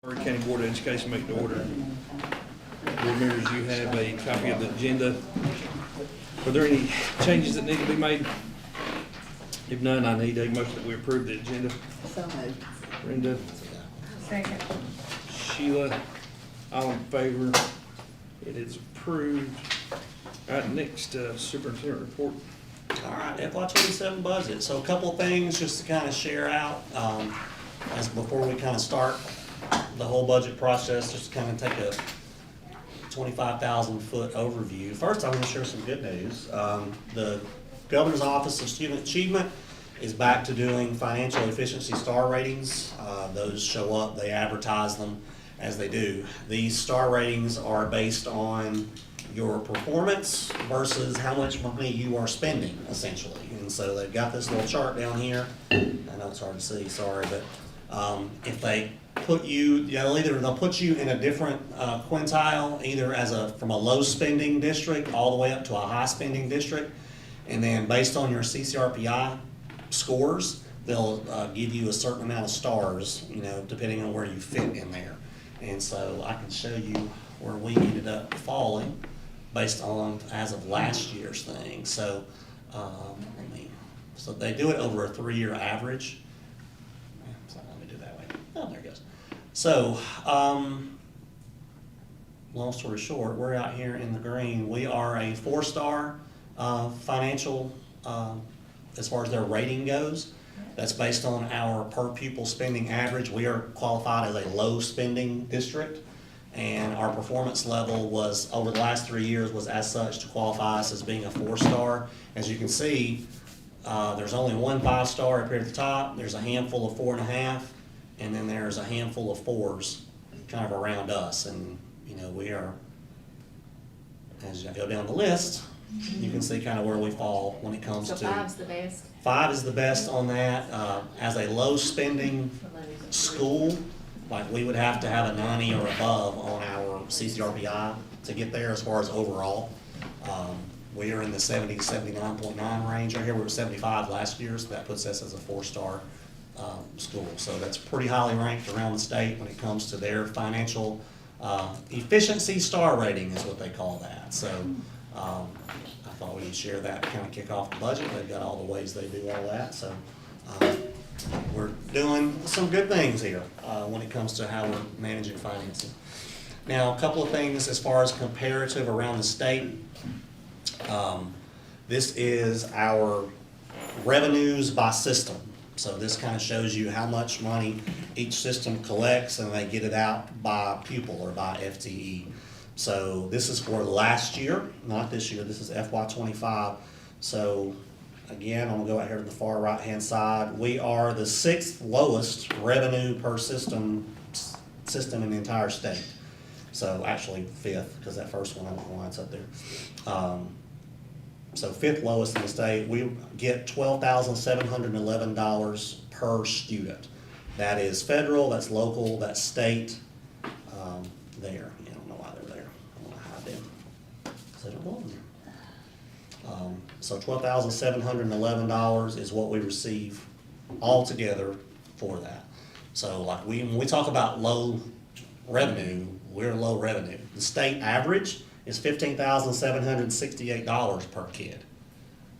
Horry County Board of Education make the order. Board members, you have a copy of the agenda. Are there any changes that need to be made? If none, I need a motion that we approve the agenda. So moved. Brenda, Second. Sheila, all in favor? It is approved. All right, next, superintendent report. All right, FY '27 budget. So a couple of things just to kind of share out, as before we kind of start the whole budget process, just to kind of take a 25,000 foot overview. First, I want to share some good news. The Governor's Office of Student Achievement is back to doing financial efficiency star ratings. Those show up, they advertise them as they do. These star ratings are based on your performance versus how much money you are spending, essentially. And so they've got this little chart down here. I know it's hard to see, sorry, but if they put you, they'll put you in a different quintile, either from a low spending district all the way up to a high spending district. And then based on your CCRPI scores, they'll give you a certain amount of stars, depending on where you fit in there. And so I can show you where we ended up falling based on as of last year's thing. So so they do it over a 3-year average. So let me do it that way. Oh, there it goes. So long story short, we're out here in the green. We are a 4-star financial as far as their rating goes. That's based on our per pupil spending average. We are qualified as a low spending district, and our performance level was, over the last 3 years, was as such to qualify us as being a 4-star. As you can see, there's only one 5-star up here at the top. There's a handful of 4.5, and then there's a handful of 4s kind of around us. And we are, as I go down the list, you can see kind of where we fall when it comes to. So 5's the best? 5 is the best on that. As a low spending school, like we would have to have a 90 or above on our CCRPI to get there as far as overall. We are in the 70 to 79.9 range right here. We were 75 last year, so that puts us as a 4-star school. So that's pretty highly ranked around the state when it comes to their financial efficiency star rating is what they call that. So I thought we'd share that to kind of kick off the budget. They've got all the ways they do all that. So we're doing some good things here when it comes to how we're managing financing. Now, a couple of things as far as comparative around the state. This is our revenues by system. So this kind of shows you how much money each system collects, and they get it out by pupil or by FTE. So this is for last year, not this year. This is FY '25. So again, I'm gonna go out here to the far right-hand side. We are the 6th lowest revenue per system in the entire state. So actually 5th, because that first one, I don't know why it's up there. So 5th lowest in the state. We get $12,711 per student. That is federal, that's local, that's state, there. I don't know why they're there. I want to hide them because they don't belong there. So $12,711 is what we receive altogether for that. So like when we talk about low revenue, we're low revenue. The state average is $15,768 per kid.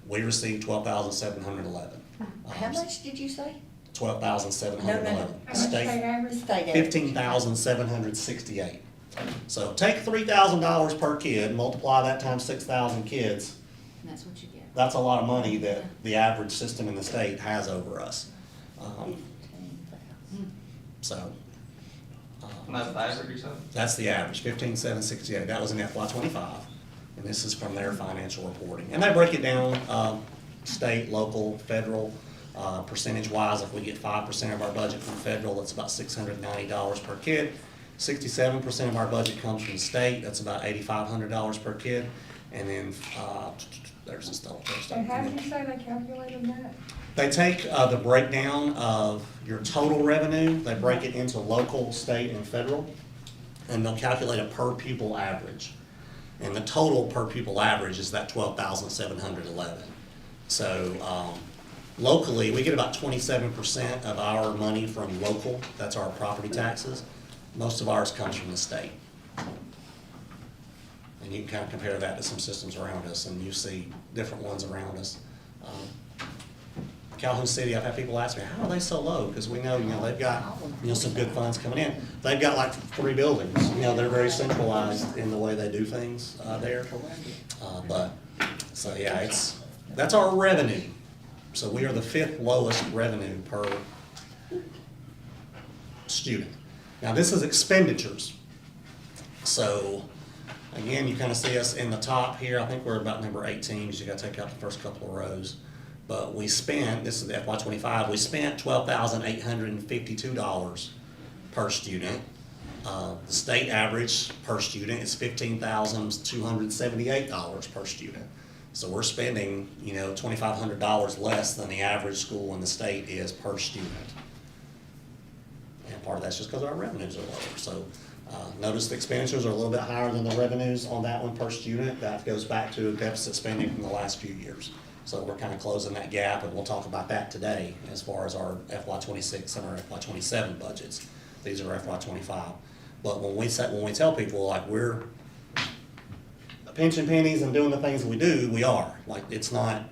We receive $12,711. How much did you say? $12,711. No. State, State average. $15,768. So take $3,000 per kid, multiply that times 6,000 kids. And that's what you get. That's a lot of money that the average system in the state has over us. So. And that's the average, you said? That's the average, 15,768. That was in FY '25, and this is from their financial reporting. And they break it down, state, local, federal, percentage-wise. If we get 5% of our budget from federal, that's about $690 per kid. 67% of our budget comes from the state. That's about $8,500 per kid. And then there's this double first. And how did you say they calculated that? They take the breakdown of your total revenue, they break it into local, state, and federal, and they'll calculate a per pupil average. And the total per pupil average is that $12,711. So locally, we get about 27% of our money from local, that's our property taxes. Most of ours comes from the state. And you can kind of compare that to some systems around us, and you see different ones around us. Calhoun City, I've had people ask me, how are they so low? Because we know, they've got, some good funds coming in. They've got like 3 buildings, they're very centralized in the way they do things there. So yeah, that's our revenue. So we are the 5th lowest revenue per student. Now, this is expenditures. So, again, you kind of see us in the top here. I think we're about number 18, because you got to take out the first couple of rows. But we spent, this is the FY25, we spent $12,852 per student. The state average per student is $15,278 per student. So we're spending, $2,500 less than the average school in the state is per student. And part of that's just because our revenues are lower. So notice the expenditures are a little bit higher than the revenues on that one per student. That goes back to deficit spending from the last few years. So we're kind of closing that gap, and we'll talk about that today as far as our FY26 and our FY27 budgets. These are FY25. But when we tell people like we're pinching pennies and doing the things we do, we are. Like, it's not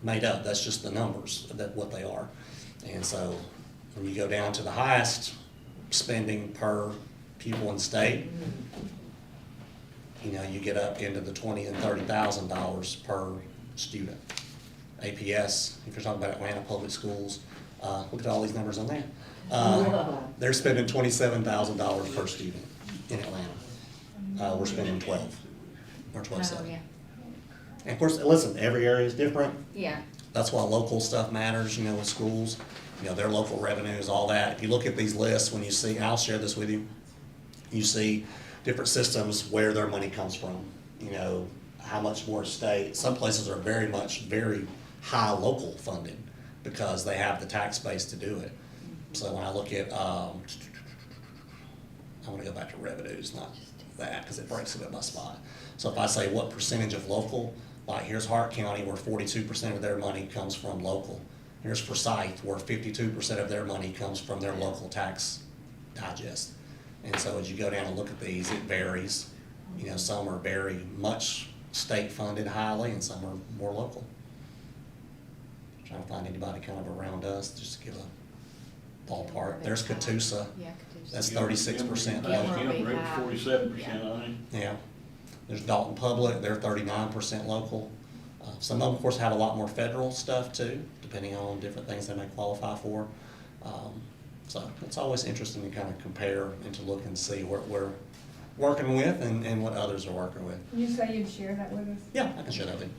made up. That's just the numbers, what they are. And so when you go down to the highest spending per pupil in state, you get up into the $20,000 and $30,000 per student. APS, if you're talking about Atlanta Public Schools, look at all these numbers on there. They're spending $27,000 per student in Atlanta. We're spending 12 or 12.7. Oh, yeah. And of course, listen, every area is different. Yeah. That's why local stuff matters, with schools, their local revenues, all that. If you look at these lists, when you see, I'll share this with you, you see different systems where their money comes from, how much more state. Some places are very high local funding because they have the tax base to do it. So when I look at, I want to go back to revenues, not that, because it breaks it up by spot. So if I say what percentage of local, like here's Hart County where 42% of their money comes from local. Here's Forsyth where 52% of their money comes from their local tax digest. And so as you go down and look at these, it varies. Some are very much state funded highly and some are more local. Trying to find anybody kind of around us just to give a ballpark. There's Catoosa. Yeah, Catoosa. That's 36% Yeah. local. We're big. 47%, I think. Yeah. There's Dalton Public, they're 39% local. Some of them, of course, have a lot more federal stuff too, depending on different things they may qualify for. So it's always interesting to kind of compare and to look and see what we're working with and what others are working with. You say you'd share that with us? Yeah, I can share that with you.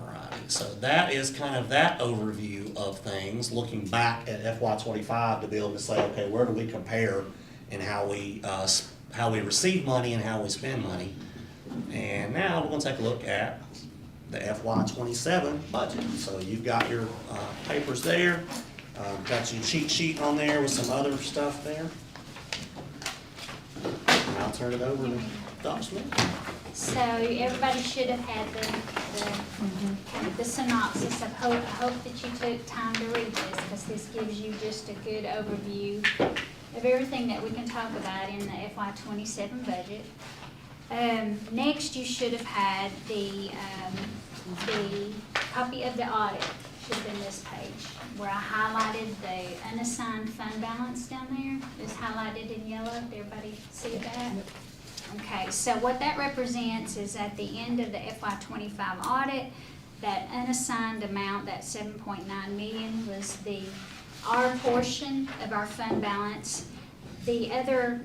Alrighty, so that is kind of that overview of things, looking back at FY25 to be able to say, okay, where do we compare in how we receive money and how we spend money. And now we're going to take a look at the FY27 budget. So you've got your papers there, got your cheat sheet on there with some other stuff there. And I'll turn it over to Dr. Smith. So everybody should have had the synopsis. I hope that you took time to read this, because this gives you just a good overview of everything that we can talk about in the FY27 budget. Next, you should have had the copy of the audit, should have been this page, where I highlighted the unassigned fund balance down there. It's highlighted in yellow. Did everybody see that? Okay, so what that represents is at the end of the FY25 audit, that unassigned amount, that 7.9 million, was our portion of our fund balance. The other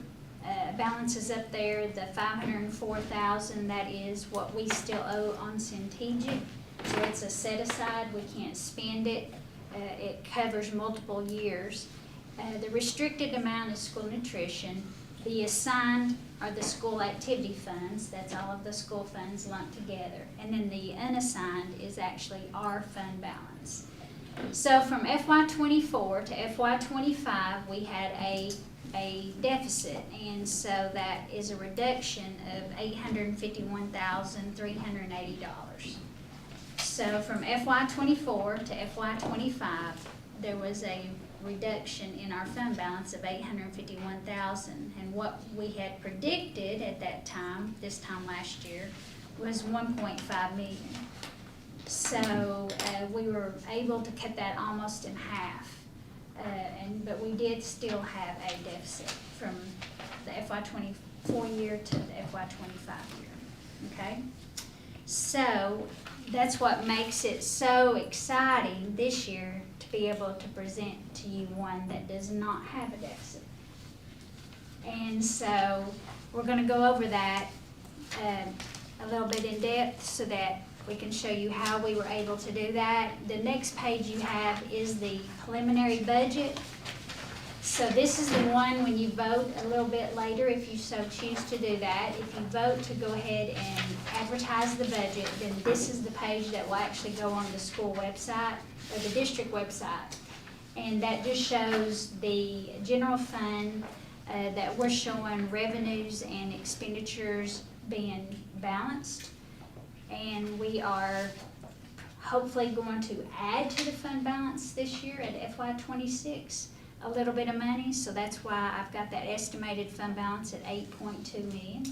balances up there, the 504,000, that is what we still owe on Centegic. So it's a set aside, we can't spend it. It covers multiple years. The restricted amount is school nutrition. The assigned are the school activity funds, that's all of the school funds lumped together. And then the unassigned is actually our fund balance. So from FY24 to FY25, we had a deficit, and so that is a reduction of $851,380. So from FY24 to FY25, there was a reduction in our fund balance of $851,000. And what we had predicted at that time, this time last year, was 1.5 million. So, we were able to cut that almost in half. But we did still have a deficit from the FY '24 year to the FY '25 year, okay? So, that's what makes it so exciting this year to be able to present to you one that does not have a deficit. And so, we're gonna go over that, a little bit in depth so that we can show you how we were able to do that. The next page you have is the preliminary budget. So this is the one when you vote a little bit later, if you so choose to do that. If you vote to go ahead and advertise the budget, then this is the page that will actually go on the school website or the district website. And that just shows the general fund that we're showing revenues and expenditures being balanced. And we are hopefully going to add to the fund balance this year at FY '26 a little bit of money, so that's why I've got that estimated fund balance at 8.2 million.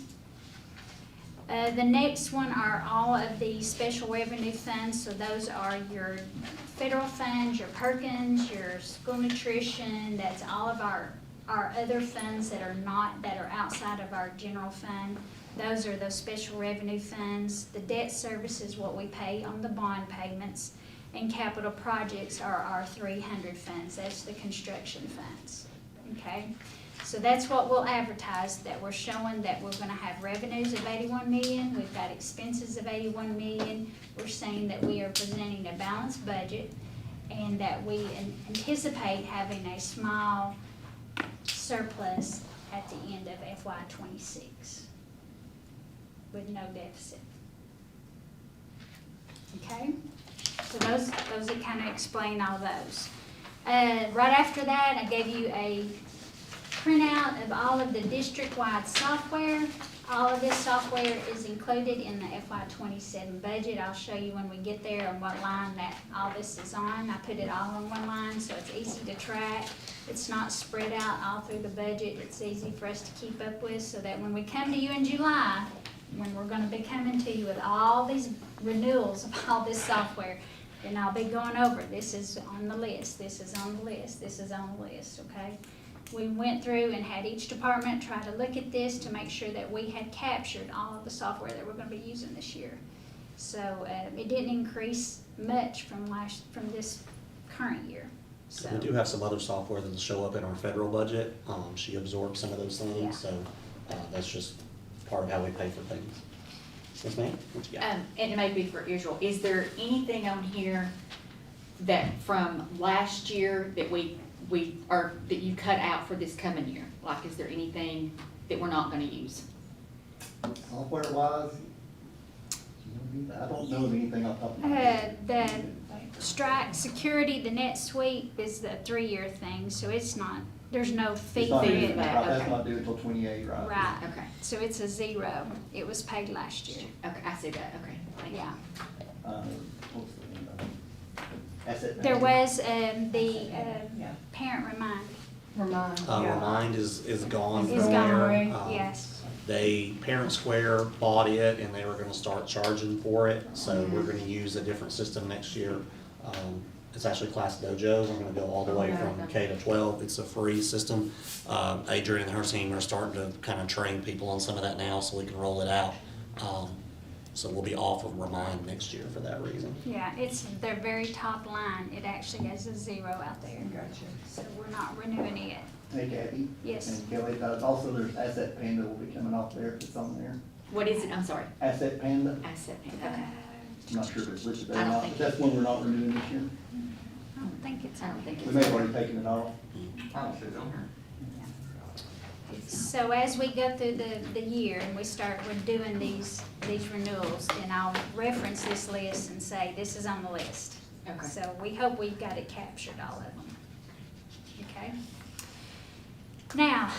The next one are all of the special revenue funds, so those are your federal funds, your Perkins, your school nutrition, that's all of our other funds that are outside of our general fund. Those are those special revenue funds. The debt service is what we pay on the bond payments, and capital projects are our 300 funds. That's the construction funds, okay? So that's what we'll advertise, that we're showing that we're gonna have revenues of 81 million, we've got expenses of 81 million. We're saying that we are presenting a balanced budget and that we anticipate having a small surplus at the end of FY '26 with no deficit. Okay? So those that kind of explain all those. Right after that, I gave you a printout of all of the district-wide software. All of this software is included in the FY '27 budget. I'll show you when we get there on what line that all this is on. I put it all on one line so it's easy to track. It's not spread out all through the budget. It's easy for us to keep up with so that when we come to you in July, when we're gonna be coming to you with all these renewals of all this software, then I'll be going over, this is on the list, this is on the list, this is on the list, okay? We went through and had each department try to look at this to make sure that we had captured all of the software that we're gonna be using this year. So, it didn't increase much from this current year, so. We do have some other software that'll show up in our federal budget. She absorbed some of those Yeah. things, so that's just part of how we pay for things. Yes, ma'am? What you got? And it may be for Israel, is there anything on here that from last year that that you cut out for this coming year? Like, is there anything that we're not gonna use? Software wise, I don't know of anything off the top of my head. The Strike Security, the NetSuite is the 3-year thing, so there's no fee It's for not due, it. right, that's Okay. not due until 28, right? Right, Okay, so it's a 0. It was paid last year, okay, I see that, okay, thank you. yeah. What's the name of it? Asset There management. was, the parent remind Remind is gone is from gone, there. yes. Parent Square bought it and they were gonna start charging for it, so we're gonna use a different system next year. It's actually Class Dojo, we're gonna go all the way from K to 12, it's a free system. Adrian and her team are starting to kind of train people on some of that now, so we can roll it out. So we'll be off of Remind next year for that reason. Yeah, it's their very top line. It actually has a 0 out there. Gotcha. So we're not renewing it. Hey Kathy. Yes. And Kelly, also there's Asset Panda will be coming off there if it's on there. What is it, I'm sorry? Asset Panda, Asset payment, Uh, okay. I'm not sure if it's listed I there or don't not, think but that's one we're not renewing this year. I don't think it's I don't on. think We it's. may have already taken it off. I don't see it on here. So as we go through the year and we're doing these renewals, then I'll reference this list and say, this is on the list. Okay. So we hope we've got it captured, all of them. Okay? Now,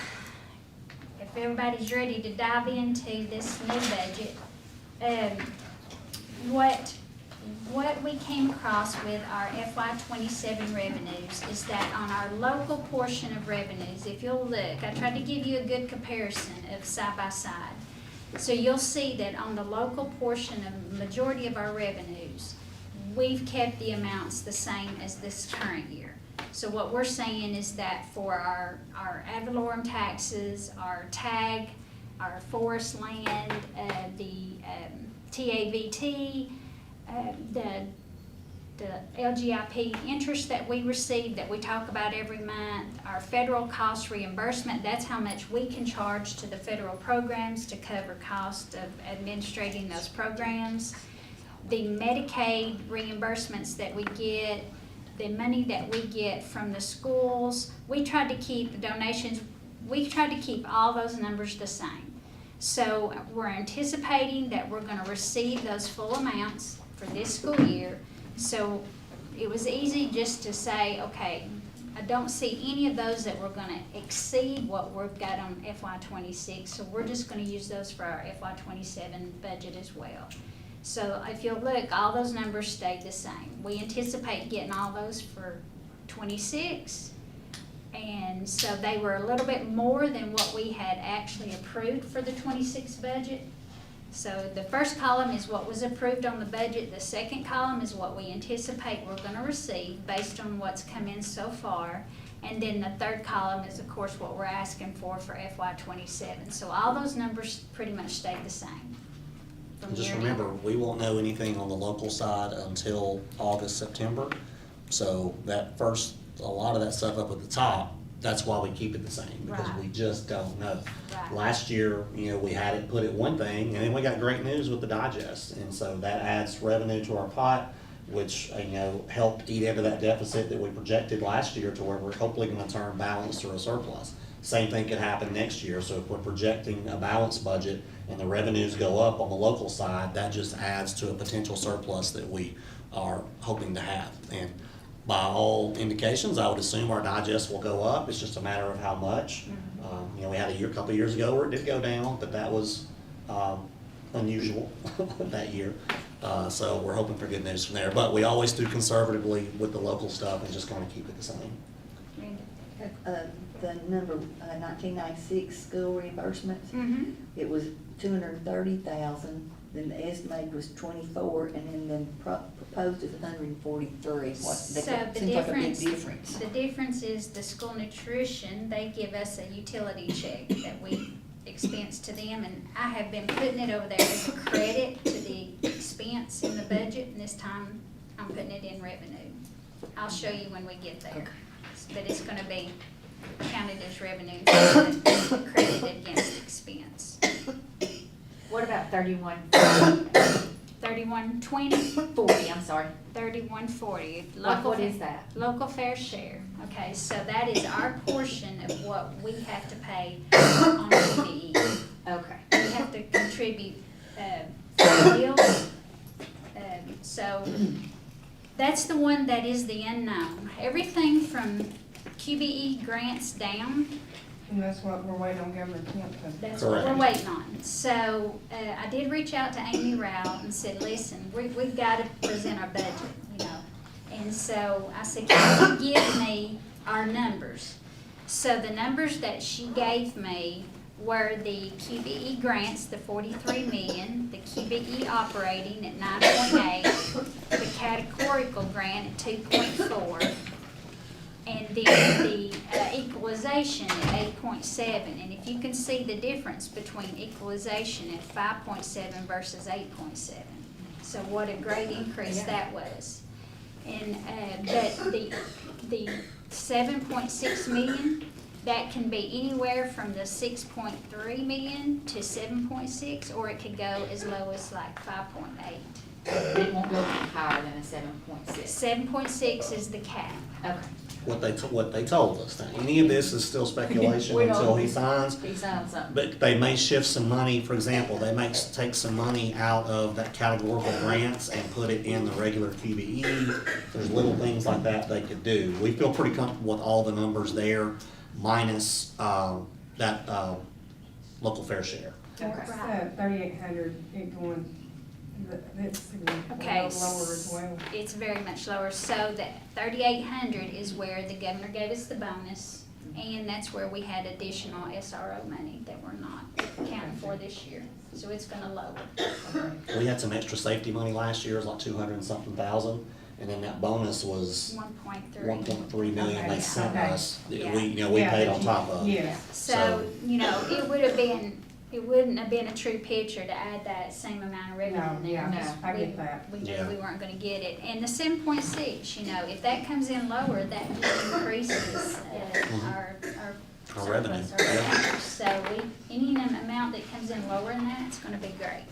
if everybody's ready to dive into this new budget, what what we came across with our FY '27 revenues is that on our local portion of revenues, if you'll look, I tried to give you a good comparison of side by side. So you'll see that on the local portion of majority of our revenues, we've kept the amounts the same as this current year. So what we're saying is that for our ad valorem taxes, our tag, our forest land, the TAVT, the LGIP interest that we receive, that we talk about every month, our federal cost reimbursement, that's how much we can charge to the federal programs to cover cost of administrating those programs. The Medicaid reimbursements that we get, the money that we get from the schools, we tried to keep the donations, we tried to keep all those numbers the same. So we're anticipating that we're gonna receive those full amounts for this school year. So it was easy just to say, okay, I don't see any of those that we're gonna exceed what we've got on FY '26, so we're just gonna use those for our FY '27 budget as well. So if you'll look, all those numbers stayed the same. We anticipate getting all those for '26. And so they were a little bit more than what we had actually approved for the '26 budget. So the first column is what was approved on the budget. The second column is what we anticipate we're gonna receive based on what's come in so far. And then the third column is, of course, what we're asking for FY '27. So all those numbers pretty much stayed the same. from Just year to remember, year. we won't know anything on the local side until August, September. So that first, a lot of that stuff up at the top, that's why we keep it the same, because Right. we just don't know. Right. Last year, we had it put at one thing, and then we got great news with the digest, and so that adds revenue to our pot, which, helped eat into that deficit that we projected last year to where we're hopefully gonna turn balanced or a surplus. Same thing could happen next year, so if we're projecting a balanced budget and the revenues go up on the local side, that just adds to a potential surplus that we are hoping to have. And by all indications, I would assume our digest will go up, it's just a matter of how much. We had a couple of years ago where it did go down, but that was unusual that year. So we're hoping for good news from there, but we always do conservatively with the local stuff and just kind of keep it the same. The number, 1996 school reimbursements, Mm-hmm. it was 230,000, then the estimate was 24, and then proposed is 143. So the Seems like a big difference, difference. the difference is the school nutrition, they give us a utility check that we expense to them, and I have been putting it over there as a credit to the expense in the budget, and this time I'm putting it in revenue. I'll show you when we get there. But it's gonna be counted as revenue, credited against expense. What about 3120, 40, I'm sorry. 3140. What is that? Local fair share. Okay, so that is our portion of what we have to pay on PBE. Okay. We have to contribute bills. So that's the one that is the unknown. Everything from QBE grants down, And that's what we're waiting on Governor Kemp to. that's what we're Correct. waiting on. So, I did reach out to Amy Rao and said, listen, we've got to present our budget, And so I said, can you give me our numbers? So the numbers that she gave me were the QBE grants, the 43 million, the QBE operating at 9.8, the categorical grant at 2.4, and then the equalization at 8.7. And if you can see the difference between equalization at 5.7 versus 8.7. So what a great increase that was. And, but the 7.6 million, that can be anywhere from the 6.3 million to 7.6, or it could go as low as like 5.8. It won't go higher than a 7.6. 7.6 is the cap. Okay. What they told us. Now, any of this is still speculation We don't- until he signs. He signed something. But they may shift some money, for example, they may take some money out of that categorical grants and put it in the regular QBE. There's little things like that they could do. We feel pretty comfortable with all the numbers there, minus that local fair share. That's Right. 3,800, it going It's significantly Okay, lower as well. It's very much lower, so that 3,800 is where the governor gave us the bonus, and that's where we had additional SRO money that we're not accounting for this year, so it's gonna lower. We had some extra safety money last year, it was like 200 and something thousand, and then that bonus was 1.3. 1.3 million they Okay, sent okay. us, that Yeah. we, we Yeah, paid that on you- top of. Yes. So, it wouldn't have been a true picture to add that same amount of revenue No, in there. yeah, because I get that. We knew Yeah. we weren't gonna get it. And the 7.6, if that comes in lower, that just increases, our Our revenue, surplus, our yeah. revenue. So any amount that comes in lower than that, it's gonna be great.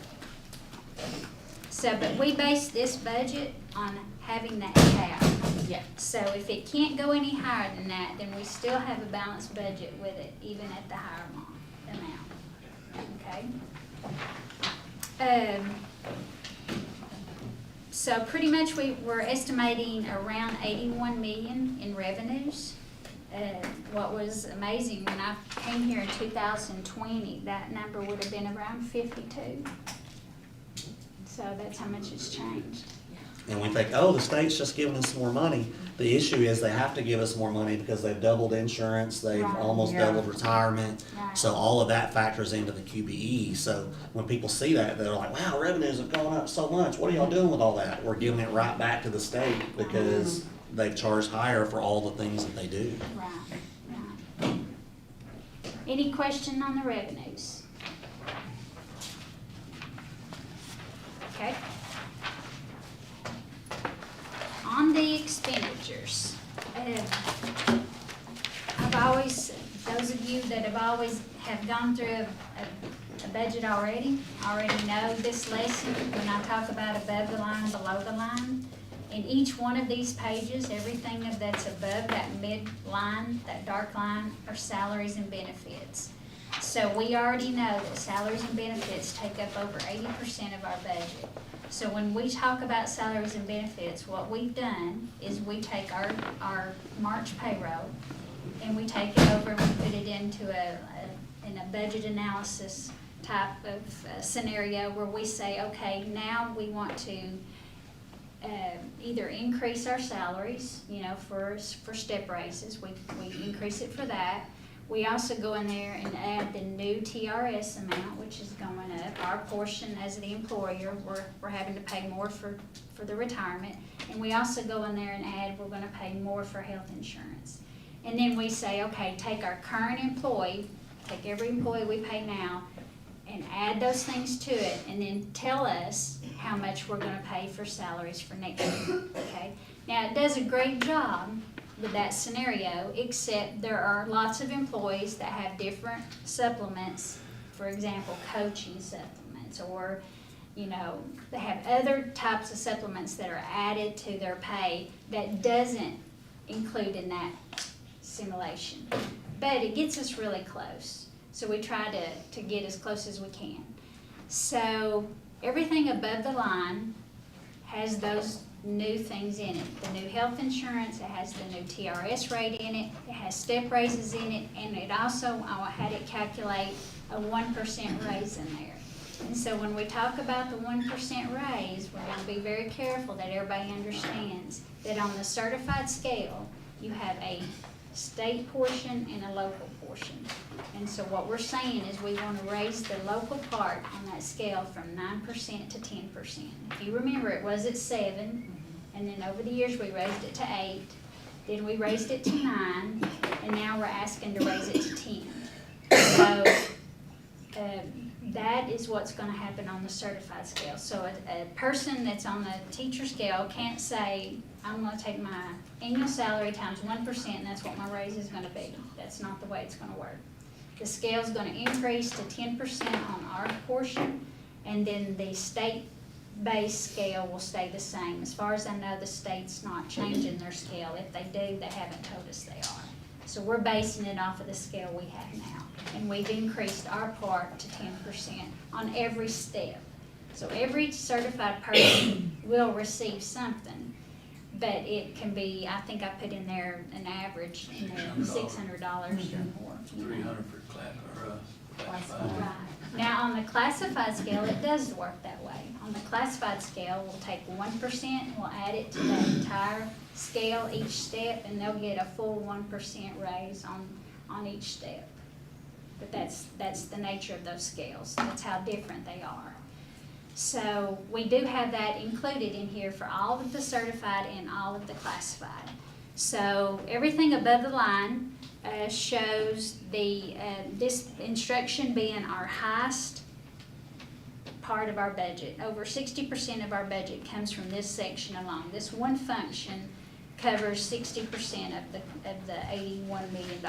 So, but we base this budget on having that cap. Yeah. So if it can't go any higher than that, then we still have a balanced budget with it, even at the higher amount, okay? So pretty much we're estimating around 81 million in revenues. What was amazing, when I came here in 2020, that number would have been around 52. So that's how much it's changed. And we think, oh, the state's just giving us more money. The issue is they have to give us more money because they've doubled insurance, they've Right. almost Yeah. doubled retirement. Right. So all of that factors into the QBE. So when people see that, they're like, wow, revenues have gone up so much. What are y'all doing with all that? We're giving it right back to the state because they've charged higher for all the things that they do. Right, right. Any question on the revenues? Okay. On the expenditures, I've always, those of you that have gone through a budget already know this lesson when I talk about above the line, below the line. In each one of these pages, everything that's above that mid line, that dark line, are salaries and benefits. So we already know that salaries and benefits take up over 80% of our budget. So when we talk about salaries and benefits, what we've done is we take our March payroll and we take it over, we put it into in a budget analysis type of scenario where we say, okay, now we want to either increase our salaries, for step raises, we increase it for that. We also go in there and add the new TRS amount, which is going up. Our portion as the employer, we're having to pay more for the retirement. And we also go in there and add, we're gonna pay more for health insurance. And then we say, okay, take our current employee, take every employee we pay now, and add those things to it, and then tell us how much we're gonna pay for salaries for next year, okay? Now, it does a great job with that scenario, except there are lots of employees that have different supplements, for example, coaching supplements, or, they have other types of supplements that are added to their pay that doesn't include in that simulation. But it gets us really close, so we try to get as close as we can. So everything above the line has those new things in it. The new health insurance, it has the new TRS rate in it, it has step raises in it, and it also, I had it calculate a 1% raise in there. And so when we talk about the 1% raise, we're gonna be very careful that everybody understands that on the certified scale, you have a state portion and a local portion. And so what we're saying is we want to raise the local part on that scale from 9% to 10%. If you remember, it was at 7, and then over the years we raised it to 8, then we raised it to 9, and now we're asking to raise it to 10. So that is what's going to happen on the certified scale. So a person that's on the teacher scale can't say, I'm going to take my annual salary times 1% and that's what my raise is going to be. That's not the way it's going to work. The scale's going to increase to 10% on our portion, and then the state-based scale will stay the same. As far as I know, the state's not changing their scale. If they do, they haven't told us they are. So we're basing it off of the scale we have now. And we've increased our part to 10% on every step. So every certified person will receive something, but it can be, I think I put in there an average in there, $600 or more. $300 for class or class 5. Right, Now, on the classified scale, it does work that way. On the classified scale, we'll take 1%, we'll add it to that entire scale, each step, and they'll get a full 1% raise on each step. But that's the nature of those scales. That's how different they are. So we do have that included in here for all of the certified and all of the classified. So everything above the line shows this instruction being our highest part of our budget. Over 60% of our budget comes from this section alone. This one function covers 60% of the $81 million.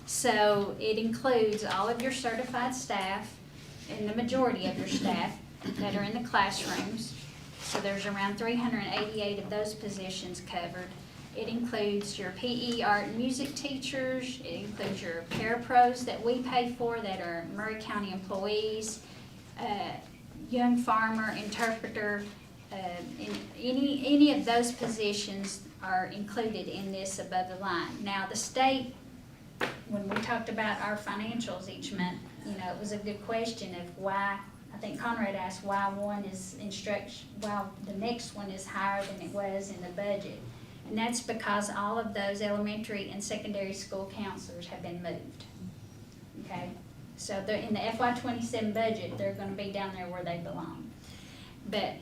So it includes all of your certified staff and the majority of your staff that are in the classrooms. So there's around 388 of those positions covered. It includes your PE, art, and music teachers. It includes your parapros that we pay for that are Murray County employees, young farmer, interpreter, any of those positions are included in this above the line. Now, the state, when we talked about our financials each month, it was a good question of why. I think Conrad asked why one is while the next one is higher than it was in the budget. And that's because all of those elementary and secondary school counselors have been moved. Okay? So they're in the FY27 budget, they're gonna be down there where they belong. But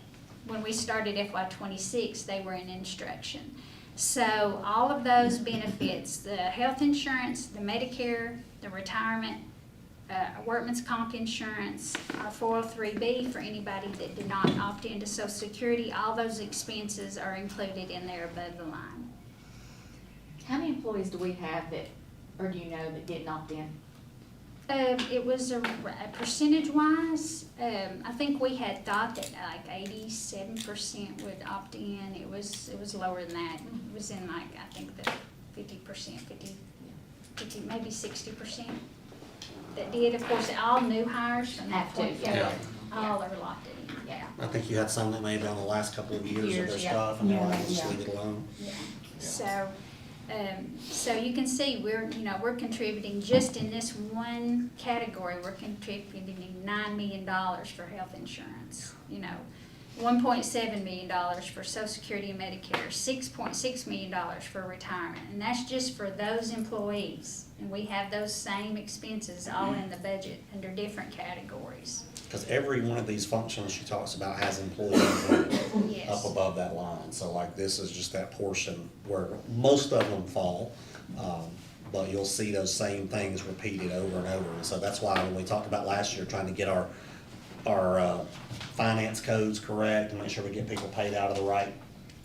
when we started FY26, they were in instruction. So all of those benefits, the health insurance, the Medicare, the retirement, workman's comp insurance, our 403B for anybody that did not opt into Social Security, all those expenses are included in there above the line. How many employees do we have that, or do you know, that didn't opt in? It was a percentage wise, I think we had thought that like 87% would opt in. It was lower than that. It was in like, I think the 50%, 50, maybe 60%. That did, of course, all new hires from that point forward, all are locked in, yeah. I think you had some that maybe on the last couple of years of their Years, yeah. stuff, and they're like, just Yeah. leave it alone. Yeah. So you can see we're contributing just in this one category, we're contributing $9 million for health insurance, $1.7 million for Social Security and Medicare, $6.6 million for retirement, and that's just for those employees. And we have those same expenses all in the budget under different categories. Because every one of these functions she talks about has employees in it Yes. up above that line. So like this is just that portion where most of them fall. But you'll see those same things repeated over and over. And so that's why when we talked about last year, trying to get our finance codes correct and make sure we get people paid out of the right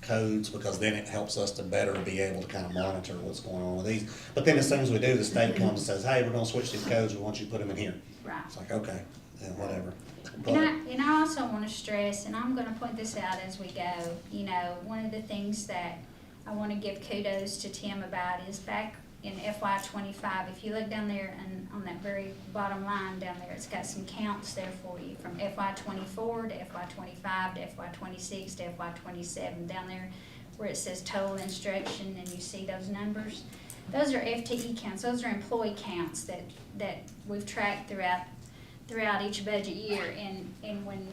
codes, because then it helps us to better be able to kind of monitor what's going on with these. But then as soon as we do, the state comes and says, hey, we're gonna switch these codes, we want you to put them in here. Right. It's like, okay, then whatever. And I also want to stress, and I'm going to point this out as we go, one of the things that I want to give kudos to Tim about is back in FY25, if you look down there and on that very bottom line down there, it's got some counts there for you from FY24 to FY25 to FY26 to FY27 down there where it says total instruction and you see those numbers. Those are FTE counts, those are employee counts that we've tracked throughout each budget year. And when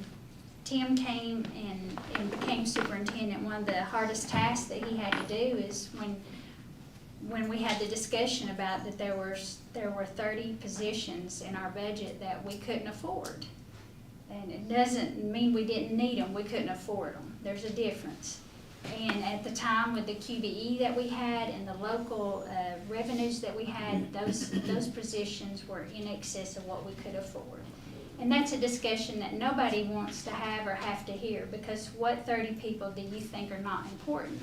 Tim came and became superintendent, one of the hardest tasks that he had to do is when we had the discussion about that there were 30 positions in our budget that we couldn't afford. And it doesn't mean we didn't need them, we couldn't afford them. There's a difference. And at the time with the QBE that we had and the local revenues that we had, those positions were in excess of what we could afford. And that's a discussion that nobody wants to have or have to hear, because what 30 people do you think are not important?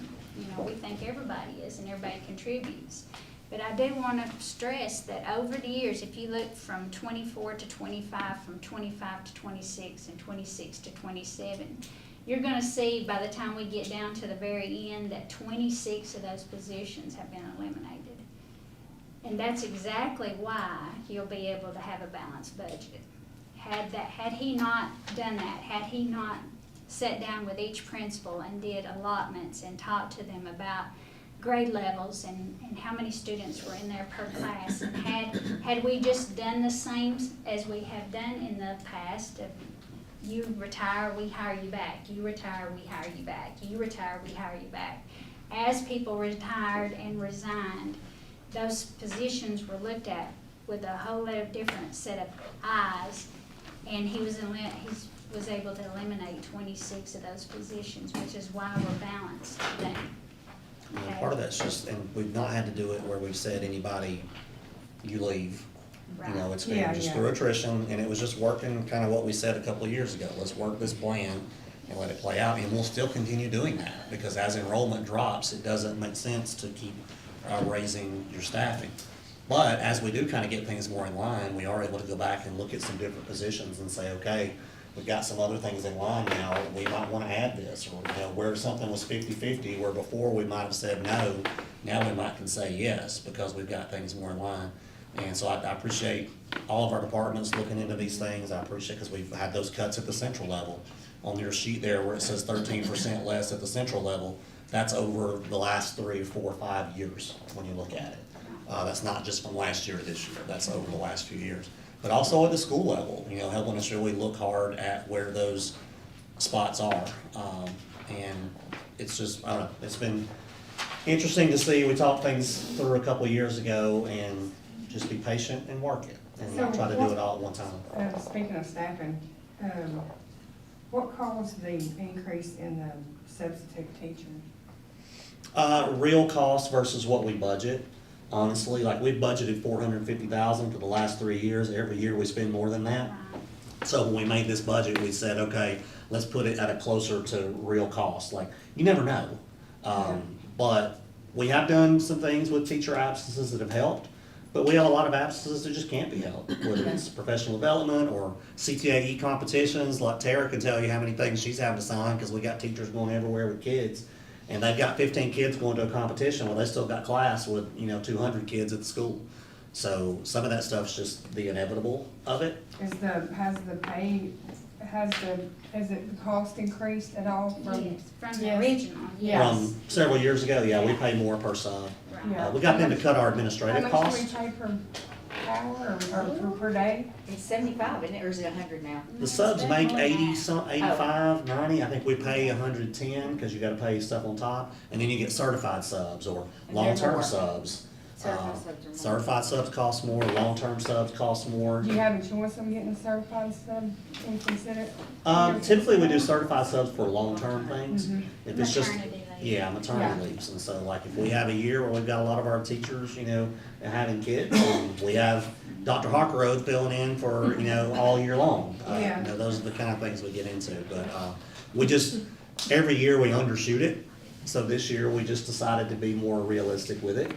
We think everybody is and everybody contributes. But I do want to stress that over the years, if you look from 24 to 25, from 25 to 26, and 26 to 27, you're going to see by the time we get down to the very end that 26 of those positions have been eliminated. And that's exactly why you'll be able to have a balanced budget. Had he not done that, had he not sat down with each principal and did allotments and talked to them about grade levels and how many students were in there per class. And had we just done the same as we have done in the past, you retire, we hire you back, you retire, we hire you back, you retire, we hire you back. As people retired and resigned, those positions were looked at with a whole lot of different set of eyes, and he was able to eliminate 26 of those positions, which is why we're balanced today. And part of that's just, and we've not had to do it where we've said anybody, you leave. You know, it's been Yeah, just yeah. through attrition, and it was just working kind of what we said a couple of years ago. Let's work this plan and let it play out, and we'll still continue doing that, because as enrollment drops, it doesn't make sense to keep raising your staffing. But as we do kind of get things more in line, we are able to go back and look at some different positions and say, okay, we've got some other things in line now, we might want to add this, or, you know, where something was 50-50, where before we might have said no, now we might can say yes, because we've got things more in line. And so I appreciate all of our departments looking into these things. I appreciate, because we've had those cuts at the central level. On your sheet there where it says 13% less at the central level, that's over the last 3, 4, 5 years when you look at it. That's not just from last year to this year, that's over the last few years. But also at the school level, you know, helping us really look hard at where those spots are. And it's just, I don't know, it's been interesting to see. We talked things through a couple of years ago, and just be patient and work it, and not try to do it all at one time. Speaking of staffing, what caused the increase in the substitute teacher? Real cost versus what we budget. Honestly, like we budgeted $450,000 for the last 3 years. Every year we spend more than that. So when we made this budget, we said, okay, let's put it at a closer to real cost. Like, you never know. But we have done some things with teacher absences that have helped. But we have a lot of absences that just can't be helped, whether it's professional development or CTAE competitions. Like Tara can tell you how many things she's having to sign, because we got teachers going everywhere with kids. And they've got 15 kids going to a competition, well, they still got class with, 200 kids at the school. So some of that stuff's just the inevitable of it. Has the cost increased at all from? Yes, from the Yes. original, Yes. From several years ago, yeah, we pay more per sub. Yeah. We got them to cut our How administrative much costs. do we pay per hour or per day? It's 75, isn't it, or is it 100 now? The subs make 80 some, Oh. 85, 90. I think we pay 110 because you gotta pay stuff on top. And then you get certified subs or And they're long-term more. subs. Certified subs are more. Certified subs cost more, long-term subs cost more. Do you have a choice of getting a certified sub and consider it? Typically, we do certified subs for long-term things. Mhm. If it's just, Maternity leave. yeah, maternity leaves. And so like if we have a year where we've got a lot of our teachers, having kids, and we have Dr. Harkerode filling in for, all year long. Yeah. Those are the kind of things we get into. But we just, every year we undershoot it. So this year, we just decided to be more realistic with it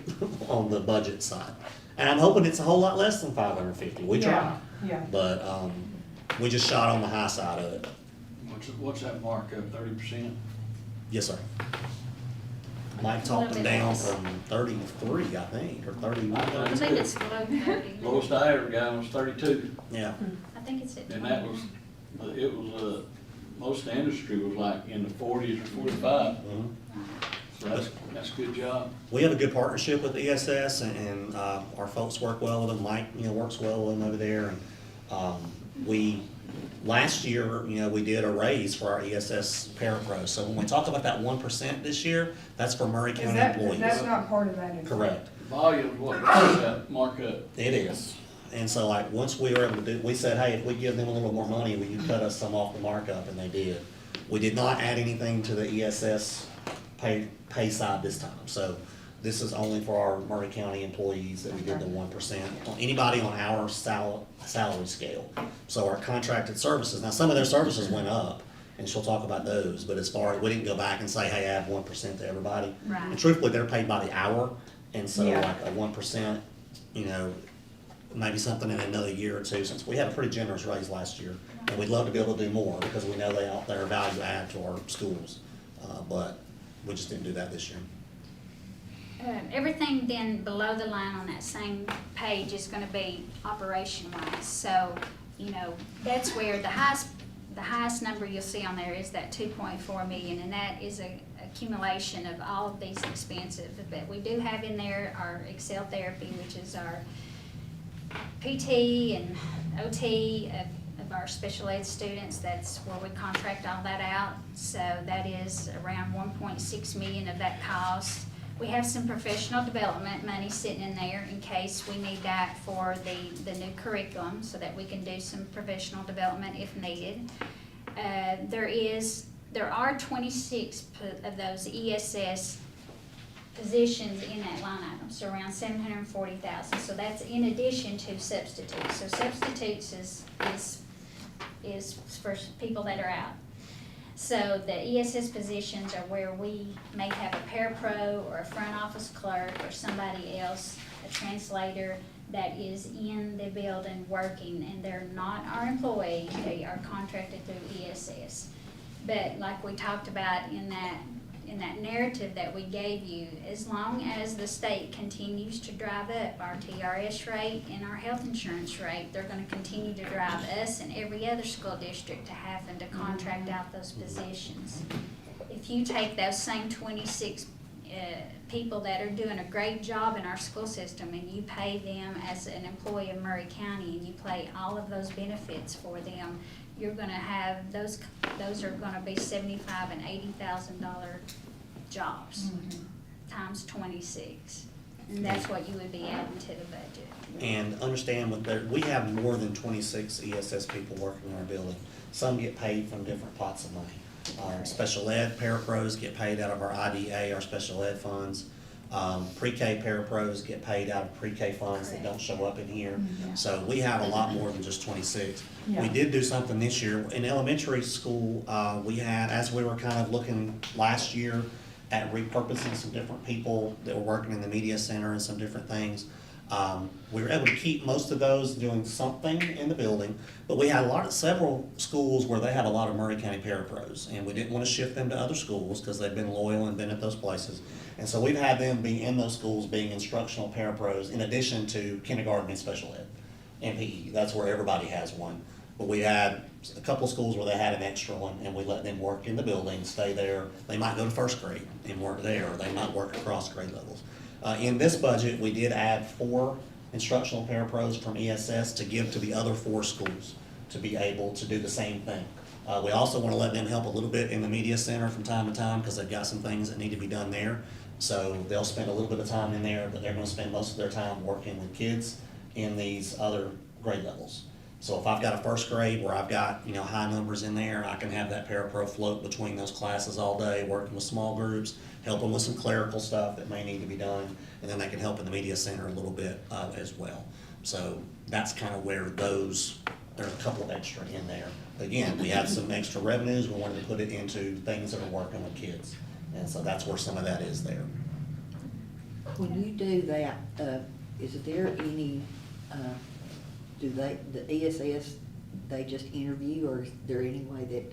on the budget side. And I'm hoping it's a whole lot less than 550. We try. Yeah. But we just shot on the high side of it. What's that markup, 30%? Yes, sir. Mike talked them down from 33, I think, or 31. I believe it's below 30. Lowest I ever got was 32, Yeah. I think it's at and that was, most of the industry was like in the 40s or 45, Mhm. so that's a good job. We have a good partnership with ESS, and our folks work well with them. Mike, works well with them over there. And last year, we did a raise for our ESS parapros. So when we talk about that 1% this year, that's for Murray County employees. That's not part of that, is it? Correct. Volume, what was that markup? It is. And so once we were able to we said, hey, if we give them a little more money, will you cut us some off the markup? And they did. We did not add anything to the ESS pay side this time. So this is only for our Murray County employees that we did the 1%. Anybody on our salary scale. So our contracted services, now some of their services went up, and she'll talk about those, but as far as, we didn't go back and say, hey, add 1% to everybody. Right. And truthfully, they're paid by the hour, and so Yeah. like a 1%, maybe something in another year or two, since we had a pretty generous raise last year. And we'd love to be able to do more, because we know they're a value add to our schools, but we just didn't do that this year. Everything then below the line on that same page is gonna be operation wise, so, that's where the highest the highest number you'll see on there is that 2.4 million, and that is a accumulation of all of these expenses. But we do have in there our Excel therapy, which is our PT and OT of our special ed students. That's where we contract all that out. So that is around 1.6 million of that cost. We have some professional development money sitting in there in case we need that for the new curriculum, so that we can do some professional development if needed. There are 26 of those ESS positions in that line item, so around 740,000. So that's in addition to substitutes. So substitutes is for people that are out. So the ESS positions are where we may have a parapro or a front office clerk or somebody else, a translator, that is in the building working, and they're not our employee, they are contracted through ESS. But like we talked about in that narrative that we gave you, as long as the state continues to drive up our TRS rate and our health insurance rate, they're gonna continue to drive us and every other school district to having to contract out those positions. If you take those same 26 people that are doing a great job in our school system and you pay them as an employee of Murray County and you pay all of those benefits for them, you're gonna have, those are gonna be $75,000 and $80,000 jobs, times 26. And that's what you would be adding to the budget. And understand we have more than 26 ESS people working in our building. Some get paid from different pots of money. Special ed parapros get paid out of our IDA, our special ed funds. Pre-K parapros get paid out of pre-K funds that don't show up in here. So we have a lot more than just 26. We did do something this year. In elementary school, we had, as we were kind of looking last year at repurposing some different people that were working in the media center and some different things, we were able to keep most of those doing something in the building, but we had several schools where they had a lot of Murray County parapros, and we didn't want to shift them to other schools because they've been loyal and been at those places. And so we've had them be in those schools being instructional parapros in addition to kindergarten and special ed and PE. That's where everybody has one. But we had a couple of schools where they had an extra one, and we let them work in the building, stay there. They might go to first grade and work there, or they might work across grade levels. In this budget, we did add 4 instructional parapros from ESS to give to the other 4 schools to be able to do the same thing. We also want to let them help a little bit in the media center from time to time because they've got some things that need to be done there. So they'll spend a little bit of time in there, but they're going to spend most of their time working with kids in these other grade levels. So if I've got a first grade where I've got, high numbers in there, I can have that parapro float between those classes all day, working with small groups, helping with some clerical stuff that may need to be done, and then they can help in the media center a little bit as well. So that's kind of where there's a couple extra in there. Again, we had some extra revenues, we wanted to put it into things that are working with kids. And so that's where some of that is there. When you do that, is there any, the ESS, they just interview, or is there any way that,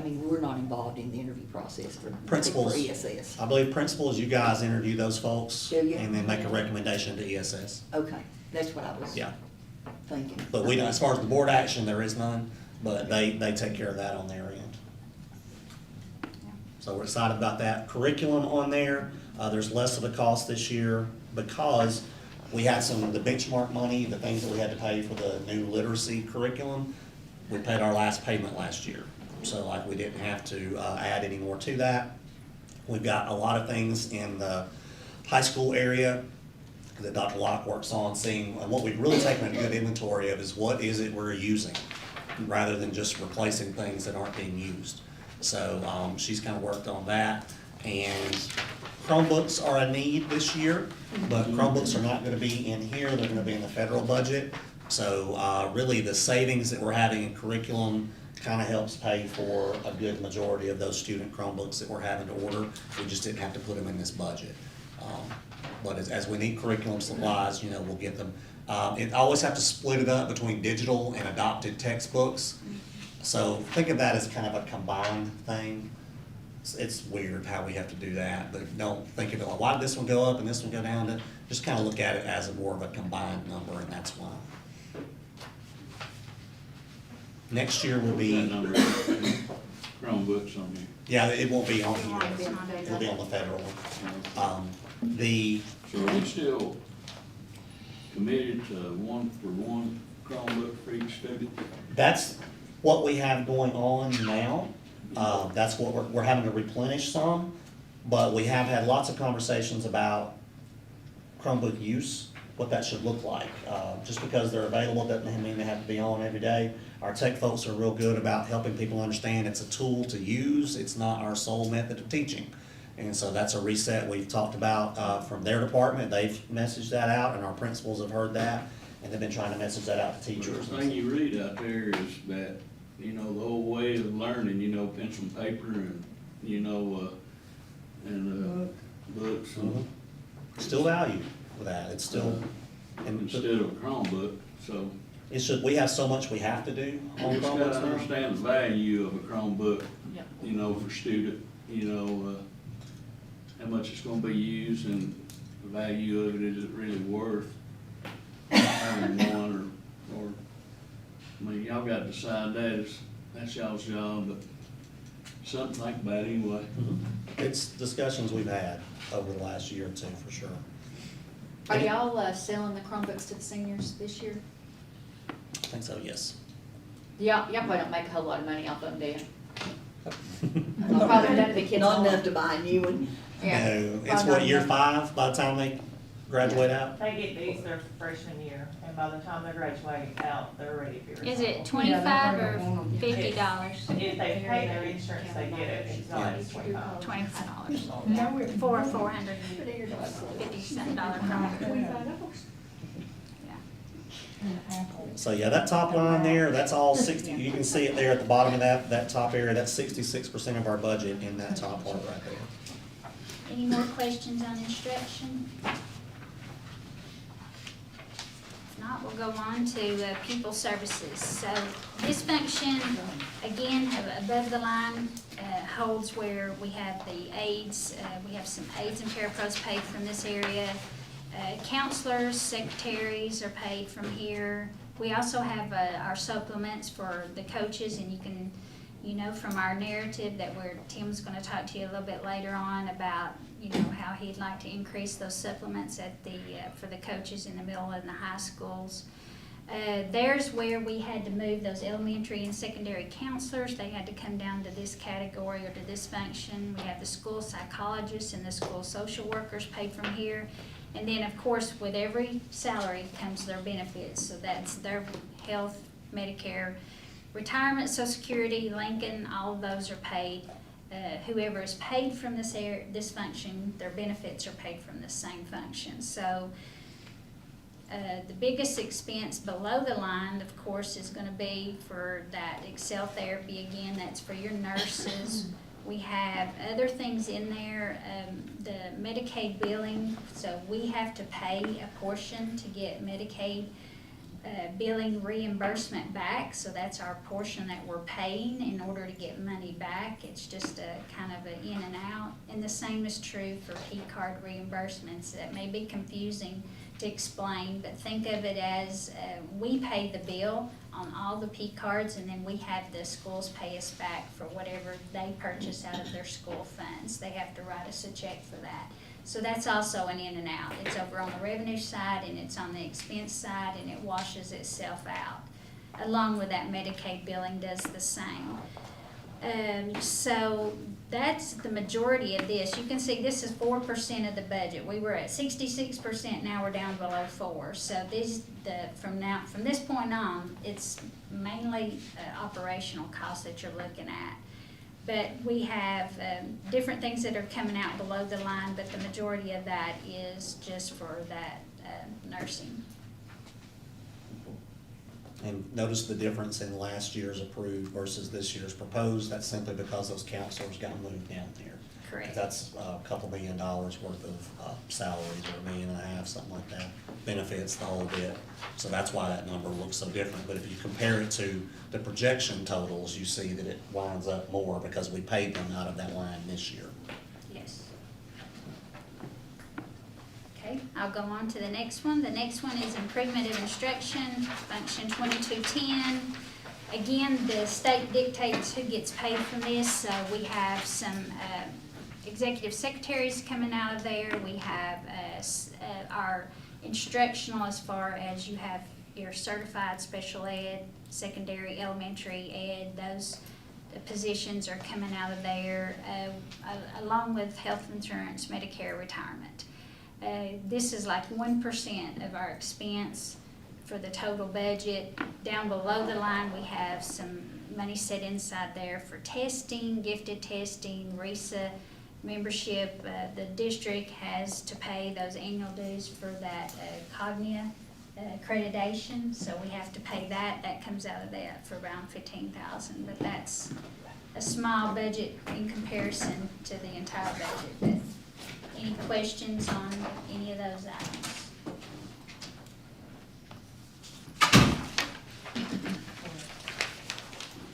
we're not involved in the interview process for Principals. ESS? I believe principals, you guys interview those folks Do you? and then make a recommendation to ESS. Okay, that's what I was Yeah. thinking. But we don't, as far as the board action, there is none, but they take care of that on their end. So we're excited about that. Curriculum on there, there's less of a cost this year because we had some of the benchmark money, the things that we had to pay for the new literacy curriculum. We paid our last payment last year. So we didn't have to add any more to that. We've got a lot of things in the high school area that Dr. Locke works on, seeing, and what we've really taken a good inventory of is what is it we're using, rather than just replacing things that aren't being used. So she's kind of worked on that. And Chromebooks are a need this year, but Chromebooks are not going to be in here. They're going to be in the federal budget. So really the savings that we're having in curriculum kind of helps pay for a good majority of those student Chromebooks that we're having to order. We just didn't have to put them in this budget. But as we need curriculum supplies, we'll get them. I always have to split it up between digital and adopted textbooks. So think of that as kind of a combined thing. It's weird how we have to do that, but don't think of it like, why did this one go up and this one go down? Just kind of look at it as more of a combined number, and that's why. Next year will That be, number, Chromebooks on here. yeah, it won't be on It won't be here. on It'll be on the federal one. You know. The, So are we still committed to 1-for-1 Chromebook for each student? that's what we have going on now. That's what we're having to replenish some, but we have had lots of conversations about Chromebook use, what that should look like. Just because they're available doesn't mean they have to be on every day. Our tech folks are real good about helping people understand it's a tool to use, it's not our sole method of teaching. And so that's a reset we've talked about from their department, they've messaged that out, and our principals have heard that, and they've been trying to message that out to The teachers. thing you read out there is that, you know, the old way of learning, you know, pencil and paper and, you know, books and Still value with that, it's still, and instead of a Chromebook, so. it's just, we have so much we have to do on You just Chromebooks gotta now. understand the value of a Chromebook, Yep. you know, for student, you know, how much it's gonna be used and the value of it, is it really worth having one or, I mean, y'all gotta decide that, that's y'all's job, but something to think about anyway. It's discussions we've had over the last year or two, for sure. Are y'all selling the Chromebooks to the seniors this year? I think so, yes. Y'all probably don't make a whole lot of money off of them, do you? Probably none of the kids Not own enough them. to buy a new one. Yeah. No, it's Probably what, not year enough. 5 by the time they graduate out? They get these their freshman year, and by the time they graduate out, they're ready for your. Is it Yeah, that's $25 where or they want 'em. $50? If they pay their insurance, they get it, it's not, it's $25. $25 No, we're. for a $450 Chromebook. So yeah, that top line there, that's all 60, you can see it there at the bottom of that top area, that's 66% of our budget in that top part right there. Any more questions on instruction? If not, we'll go on to people services. So this function, again, above the line, holds where we have the aides, we have some aides and parapros paid from this area. Counselors, secretaries are paid from here. We also have our supplements for the coaches, and you can, you know, from our narrative that Tim's gonna talk to you a little bit later on about, you know, how he'd like to increase those supplements at for the coaches in the middle and the high schools. There's where we had to move those elementary and secondary counselors. They had to come down to this category or to this function. We have the school psychologists and the school social workers paid from here. And then, of course, with every salary comes their benefits. So that's their health, Medicare, retirement, Social Security, Lincoln, all of those are paid. Whoever is paid from this function, their benefits are paid from the same function. So the biggest expense below the line, of course, is going to be for that Excel therapy. Again, that's for your nurses. We have other things in there, the Medicaid billing, so we have to pay a portion to get Medicaid billing reimbursement back, so that's our portion that we're paying in order to get money back. It's just a kind of an in and out, and the same is true for P-card reimbursements. That may be confusing to explain, but think of it as we pay the bill on all the P-cards, and then we have the schools pay us back for whatever they purchase out of their school funds. They have to write us a check for that. So that's also an in and out. It's over on the revenue side and it's on the expense side, and it washes itself out. Along with that, Medicaid billing does the same. So that's the majority of this. You can see this is 4% of the budget. We were at 66%, now we're down below 4%. So from this point on, it's mainly operational costs that you're looking at. But we have different things that are coming out below the line, but the majority of that is just for that nursing. And notice the difference in last year's approved versus this year's proposed. That's simply because those counselors got moved down here. Correct. That's a couple $1 million worth of salaries, or $1.5 million, something like that, benefits the whole bit. So that's why that number looks so different. But if you compare it to the projection totals, you see that it winds up more because we paid them out of that line this year. Yes. Okay, I'll go on to the next one. The next one is improvement of instruction, function 2210. Again, the state dictates who gets paid from this, so we have some executive secretaries coming out of there. We have our instructional, as far as you have your certified special ed, secondary, elementary ed, those positions are coming out of there, along with health insurance, Medicare, retirement. This is like 1% of our expense for the total budget. Down below the line, we have some money set inside there for testing, gifted testing, RESA membership. The district has to pay those annual dues for that Cognia accreditation, so we have to pay that. That comes out of that for around $15,000, but that's a small budget in comparison to the entire budget. But any questions on any of those items?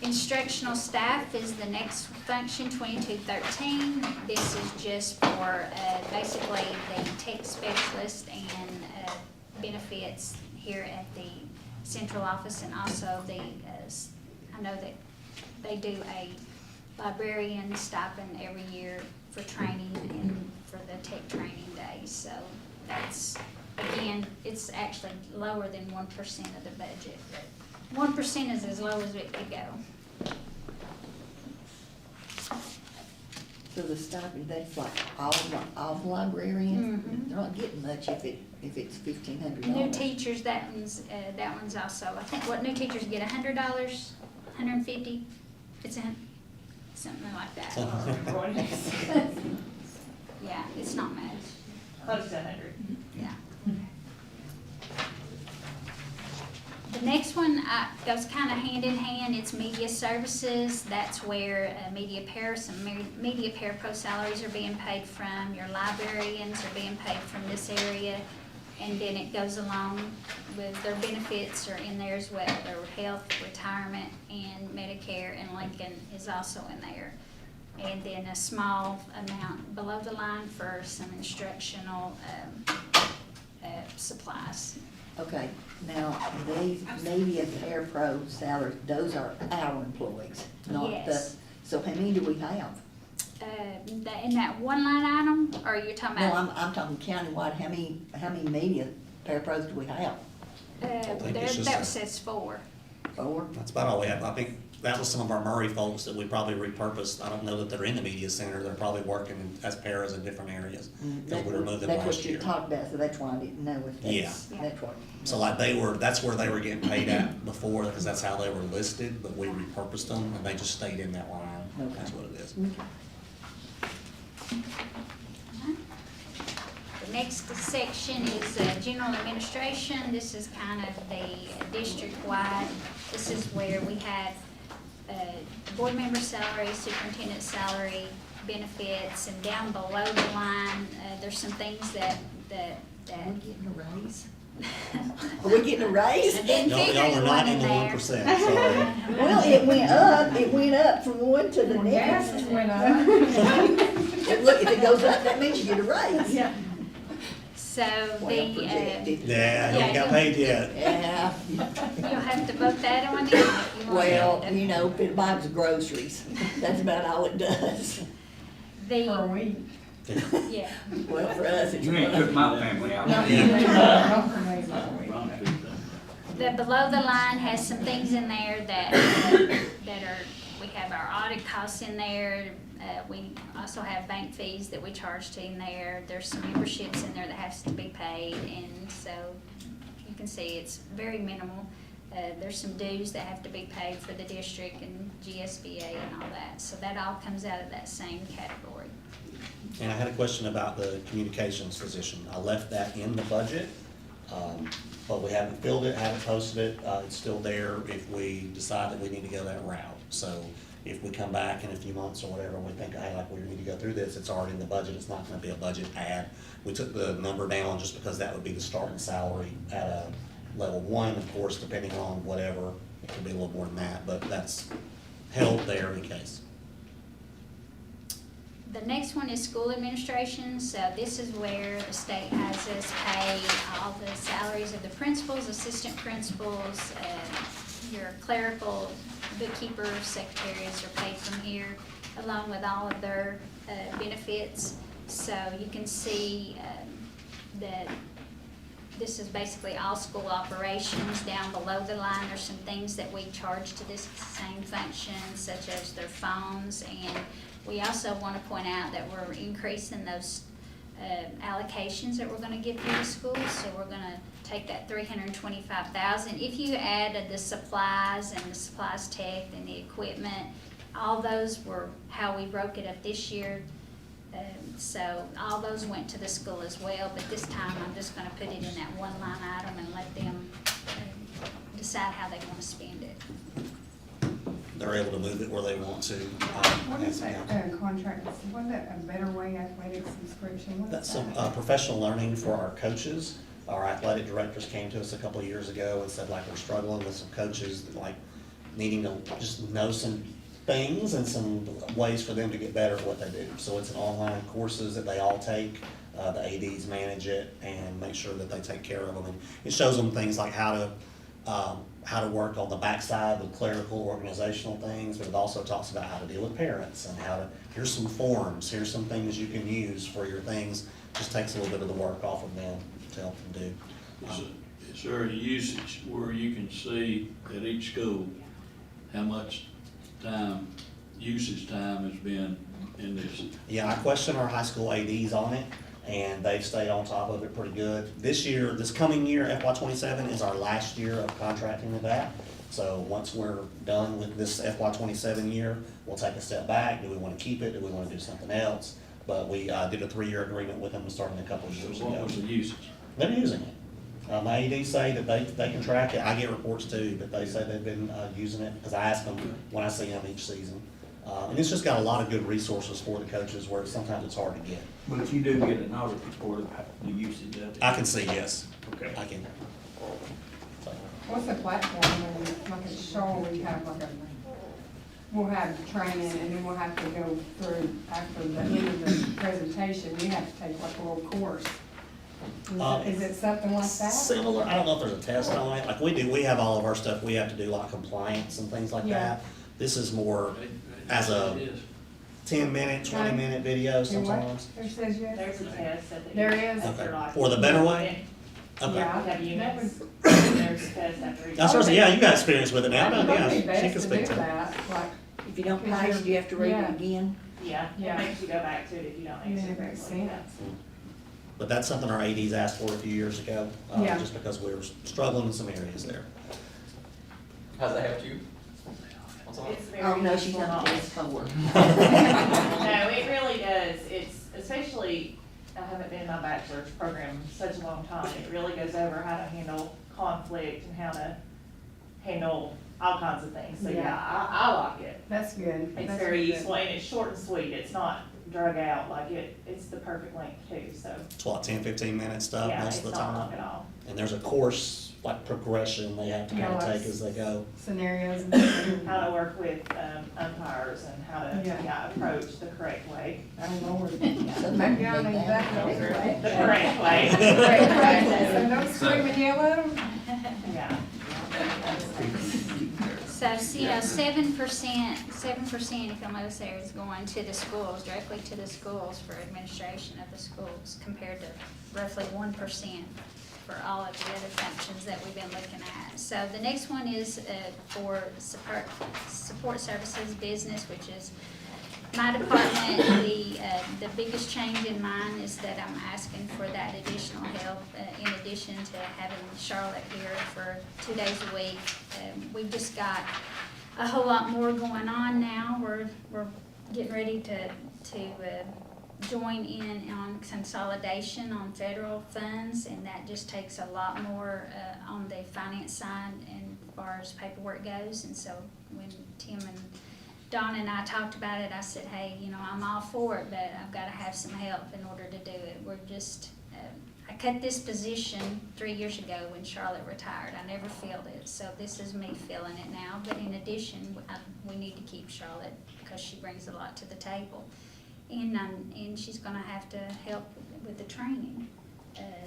Instructional staff is the next function, 2213. This is just for basically the tech specialist and benefits here at the central office, and also the, I know that they do a librarian stipend every year for training and for the tech training days. So that's, again, it's actually lower than 1% of the budget, but 1% is as low as it could go. So the stipend, that's like all librarians? Mhm. They're not getting much if it's $1,500. New teachers, that one's also, I think, what new teachers get, $100, $150? It's something like that. Yeah, it's not much, Close to 100. yeah. The next one goes kind of hand in hand. It's media services. That's where some media parapro salaries are being paid from. Your librarians are being paid from this area. And then it goes along with their benefits are in there as well. Their health, retirement, and Medicare, and Lincoln is also in there. And then a small amount below the line for some instructional supplies. Okay, now, these media parapro salaries, those are our employees, not the, Yes. so how many do we have? In that one line item, or you're talking No, about? I'm talking countywide, how many media parapros do we have? think it's just That a- says 4. 4? That's about all we have. I think that was some of our Murray folks that we probably repurposed. I don't know that they're in the media center. They're probably working as paras in different areas. Because we removed them That's last what you year. talked about, so that's why I didn't know if that's, Yeah. that's what. So like that's where they were getting paid at before, because that's how they were listed, but we repurposed them and they just stayed in that line. Okay. That's what it is. The next section is general administration. This is kind of the district-wide. This is where we have board member salary, superintendent salary, benefits, and down below the line, there's some things that Are we getting a raise? Are we getting a raise? I didn't Y'all figure are you not one in the there. 1%, sorry. Well, it went up from one to the Well, next. gas went up. Look, if it goes up, that means you get a raise. Yeah. So Well, the, projected. Yeah, you ain't got paid yet. Yeah, you'll have to vote that on in if you want. well, you know, if it buys groceries, that's about all it does. For a The, week. yeah, Well, for us, it's. You ain't took my family out. Not for me, not for me, for a week. Ron did that. the below the line has some things in there that are, we have our audit costs in there. We also have bank fees that we charge to in there. There's some memberships in there that has to be paid, and so you can see it's very minimal. There's some dues that have to be paid for the district and GSBA and all that, so that all comes out of that same category. And I had a question about the communications position. I left that in the budget, but we haven't filled it, haven't posted it. It's still there if we decide that we need to go that route. So if we come back in a few months or whatever, and we think, hey, like, we need to go through this, it's already in the budget, it's not gonna be a budget add. We took the number down just because that would be the starting salary at a level 1, of course, depending on whatever, it could be a little more than that, but that's held there in case. The next one is school administration, so this is where the state has us pay all the salaries of the principals, assistant principals, your clerical bookkeepers, secretaries are paid from here, along with all of their benefits. So you can see that this is basically all school operations. Down below the line, there's some things that we charge to this same function, such as their phones. And we also want to point out that we're increasing those allocations that we're gonna give to the schools. So we're gonna take that $325,000. If you added the supplies and the supplies tech and the equipment, all those were how we broke it up this year. So all those went to the school as well, but this time I'm just gonna put it in that one line item and let them decide how they wanna spend it. They're able to move it where they want to. What is that contract, wasn't that a Better Way athletic subscription? What is That's some that? professional learning for our coaches. Our athletic directors came to us a couple of years ago and said, like, we're struggling with some coaches, like, needing to just know some things and some ways for them to get better at what they do. So it's an online courses that they all take. The ADs manage it and make sure that they take care of them. And it shows them things like how to work on the backside with clerical organizational things, but it also talks about how to deal with parents and here's some forms, here's some things you can use for your things. Just takes a little bit of the work off of them to help them do. Is there a usage where you can see at each school how much usage time has been in this? Yeah, I question our high school ADs on it, and they've stayed on top of it pretty good. This coming year, FY '27, is our last year of contracting with that. So once we're done with this FY '27 year, we'll take a step back. Do we want to keep it? Do we want to do something else? But we did a 3-year agreement with them starting a couple of years So what ago. was the usage? They're using it. My ADs say that they can track it. I get reports too, but they say they've been using it, because I ask them when I see them each season. And it's just got a lot of good resources for the coaches where sometimes it's hard to get. But if you do get an audit report of the usage of it. I can see, yes. Okay. I can. So, What's the platform, and like at Shaw, we have we'll have training, and then we'll have to go through, after the end of the presentation, you have to take like a little course. Is it something like that? Similar, I don't know if there's a test on it, like we have all of our stuff, we have to do like compliance and things like Yeah. that. This is more as a 10-minute, 20-minute video Do what? sometimes. Who says yes? There's a test at the. There is? Okay. For the Better Way? Okay. Yeah. We have That units, would- there's tests after each. That's what I said, yeah, you got experience with it now, That yeah, would be she best can to speak do to it. that, like, If you don't pass, do you have to read Yeah. it again? Yeah, Yeah. it makes you go back to it if you don't Yeah, answer it makes correctly. sense. But that's something our ADs asked for a few years ago, Yeah. just because we were struggling in some areas there. How's that helped you? What's on? It's very Oh, no, she's useful not knowledge. just forward. No, it really does. It's, especially, I haven't been in my bachelor's program such a long time. It really goes over how to handle conflict and how to handle all kinds of things. So, Yeah. yeah, I like it. that's good. It's That's very good. useful and it's short and sweet. It's not drug out, like it's the perfect length too, so. It's what, 10-15 minute stuff Yeah, most it's of the not long time. at all. And there's a course, like progression they have to Yeah, kind of like take as they go. Scenarios and stuff. How to work with umpires and how to, Yeah. yeah, approach the correct way. Oh, Lord. So Maybe I need that. The correct way. So don't scream and yell at them? Yeah. So, you know, 7%, if you'll notice there, is going to the schools, directly to the schools for administration of the schools, compared to roughly 1% for all of the other functions that we've been looking at. So the next one is for support services business, which is my department. The biggest change in mine is that I'm asking for that additional help, in addition to having Charlotte here for 2 days a week. We've just got a whole lot more going on now. We're getting ready to join in on consolidation on federal funds, and that just takes a lot more on the finance side and as far as paperwork goes. And so when Tim and Don and I talked about it, I said, hey, you know, I'm all for it, but I've got to have some help in order to do it. We're just, I cut this position 3 years ago when Charlotte retired. I never filled it, so this is me filling it now. But in addition, we need to keep Charlotte because she brings a lot to the table. And she's gonna have to help with the training.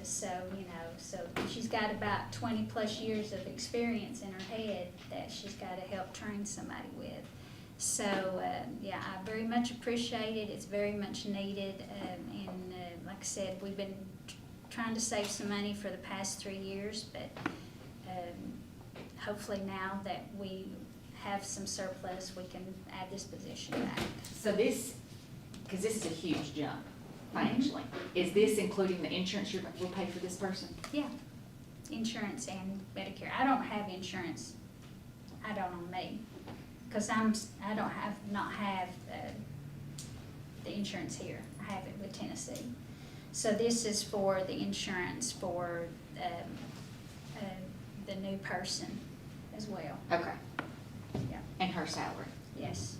So, you know, so she's got about 20-plus years of experience in her head that she's gotta help train somebody with. So, yeah, I very much appreciate it, it's very much needed, and like I said, we've been trying to save some money for the past 3 years, but hopefully now that we have some surplus, we can add this position back. So this, because this is a huge jump financially, is this including the insurance we'll pay for this person? Yeah, insurance and Medicare. I don't have insurance, I don't on me, because I don't not have the insurance here. I have it with Tennessee. So this is for the insurance for the new person as well. Okay. Yeah. And her salary? Yes.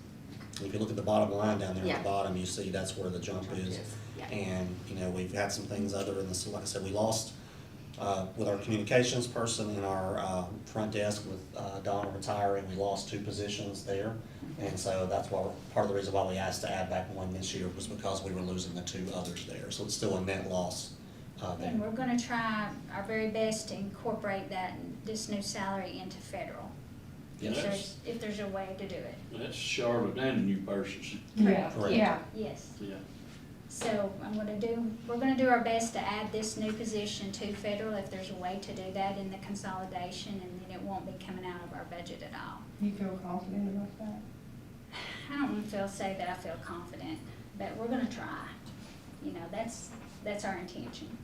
If you look at the bottom line down there at Yeah. the bottom, you see that's where the jump is. Yeah. And, you know, we've had some things other than this, like I said, we lost, with our communications person in our, front desk with, Donna retiring, we lost 2 positions there. And so that's why, part of the reason why we asked to add back 1 this year was because we were losing the 2 others there. So it's still a net loss, there. And we're gonna try our very best to incorporate this new salary into federal. Yeah, If there's a way to do it. That's Charlotte and a new person. Yeah, Correct. yeah. Yes. Yeah. So we're gonna do our best to add this new position to federal if there's a way to do that in the consolidation, and then it won't be coming out of our budget at all. You feel confident about that? I don't want to say that I feel confident, but we're gonna try. You know, that's our intention.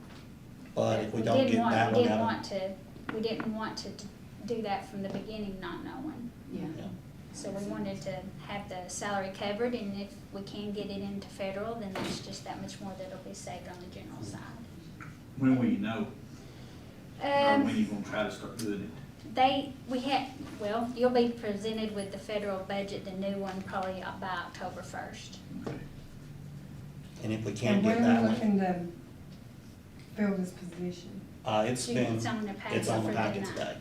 But if we don't didn't get want- that we one didn't out. want to. We didn't want to do that from the beginning, not knowing. Yeah. Yeah. So we wanted to have the salary covered, and if we can get it into federal, then there's just that much more that'll be saved on the general side. When will you know? Or when you gonna try to start doing You'll be presented with the federal budget, the new one, probably by October 1st. it? Okay. And if we can't And get when that are we one, looking to fill this position? it's been, It's on the packet it's on the for packet tonight. today.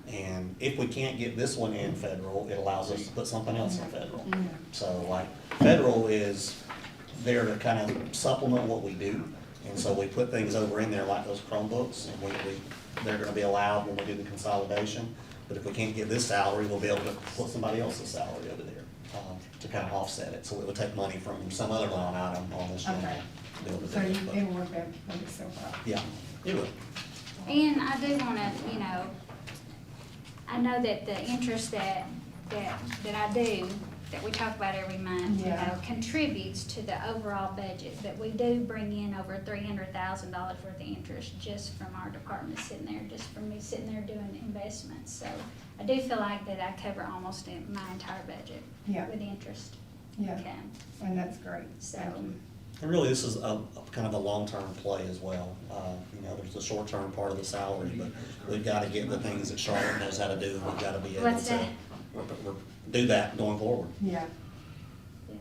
Yeah. And if we can't get this one in federal, it allows us to put something else in federal. Yeah. So like, federal is there to kind of supplement what we do. And so we put things over in there like those Chromebooks, and they're gonna be allowed when we do the consolidation. But if we can't get this salary, we'll be able to put somebody else's salary over there, to kind of offset it. So it would take money from some other line item on this general Okay. to be able to So do it. But, it'll work out for itself out. yeah, it will. And I do wanna, I know that the interest that I do, that we talk about every month, Yeah. contributes to the overall budget, but we do bring in over $300,000 worth of interest just from our department sitting there, just from me sitting there doing investments. So I do feel like that I cover almost my entire budget Yeah. with interest. Yeah, Okay, and that's great. so, Thank you. And really, this is a kind of a long-term play as well. There's the short-term part of the salary, but we've got to get the things that Charlotte knows how to do. We've got to be able What's to that? do that going forward. Yeah. yeah.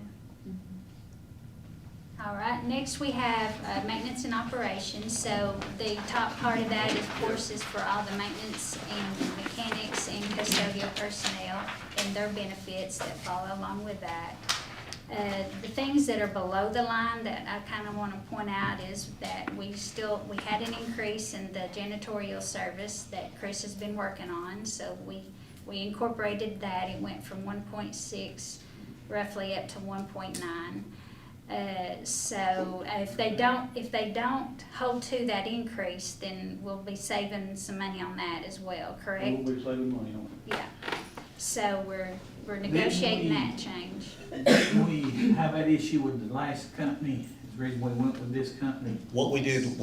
All right, next we have maintenance and operations. So the top part of that, of course, is for all the maintenance and mechanics and custodial personnel and their benefits that follow along with that. The things that are below the line that I kind of want to point out is that we had an increase in the janitorial service that Chris has been working on. So we incorporated that. It went from 1.6 roughly up to 1.9. So if they don't hold to that increase, then we'll be saving some money on that as well, correct? We'll be saving money on Yeah. So we're negotiating that change. it. We have that issue with the last company, is the reason we went with this company. What we did,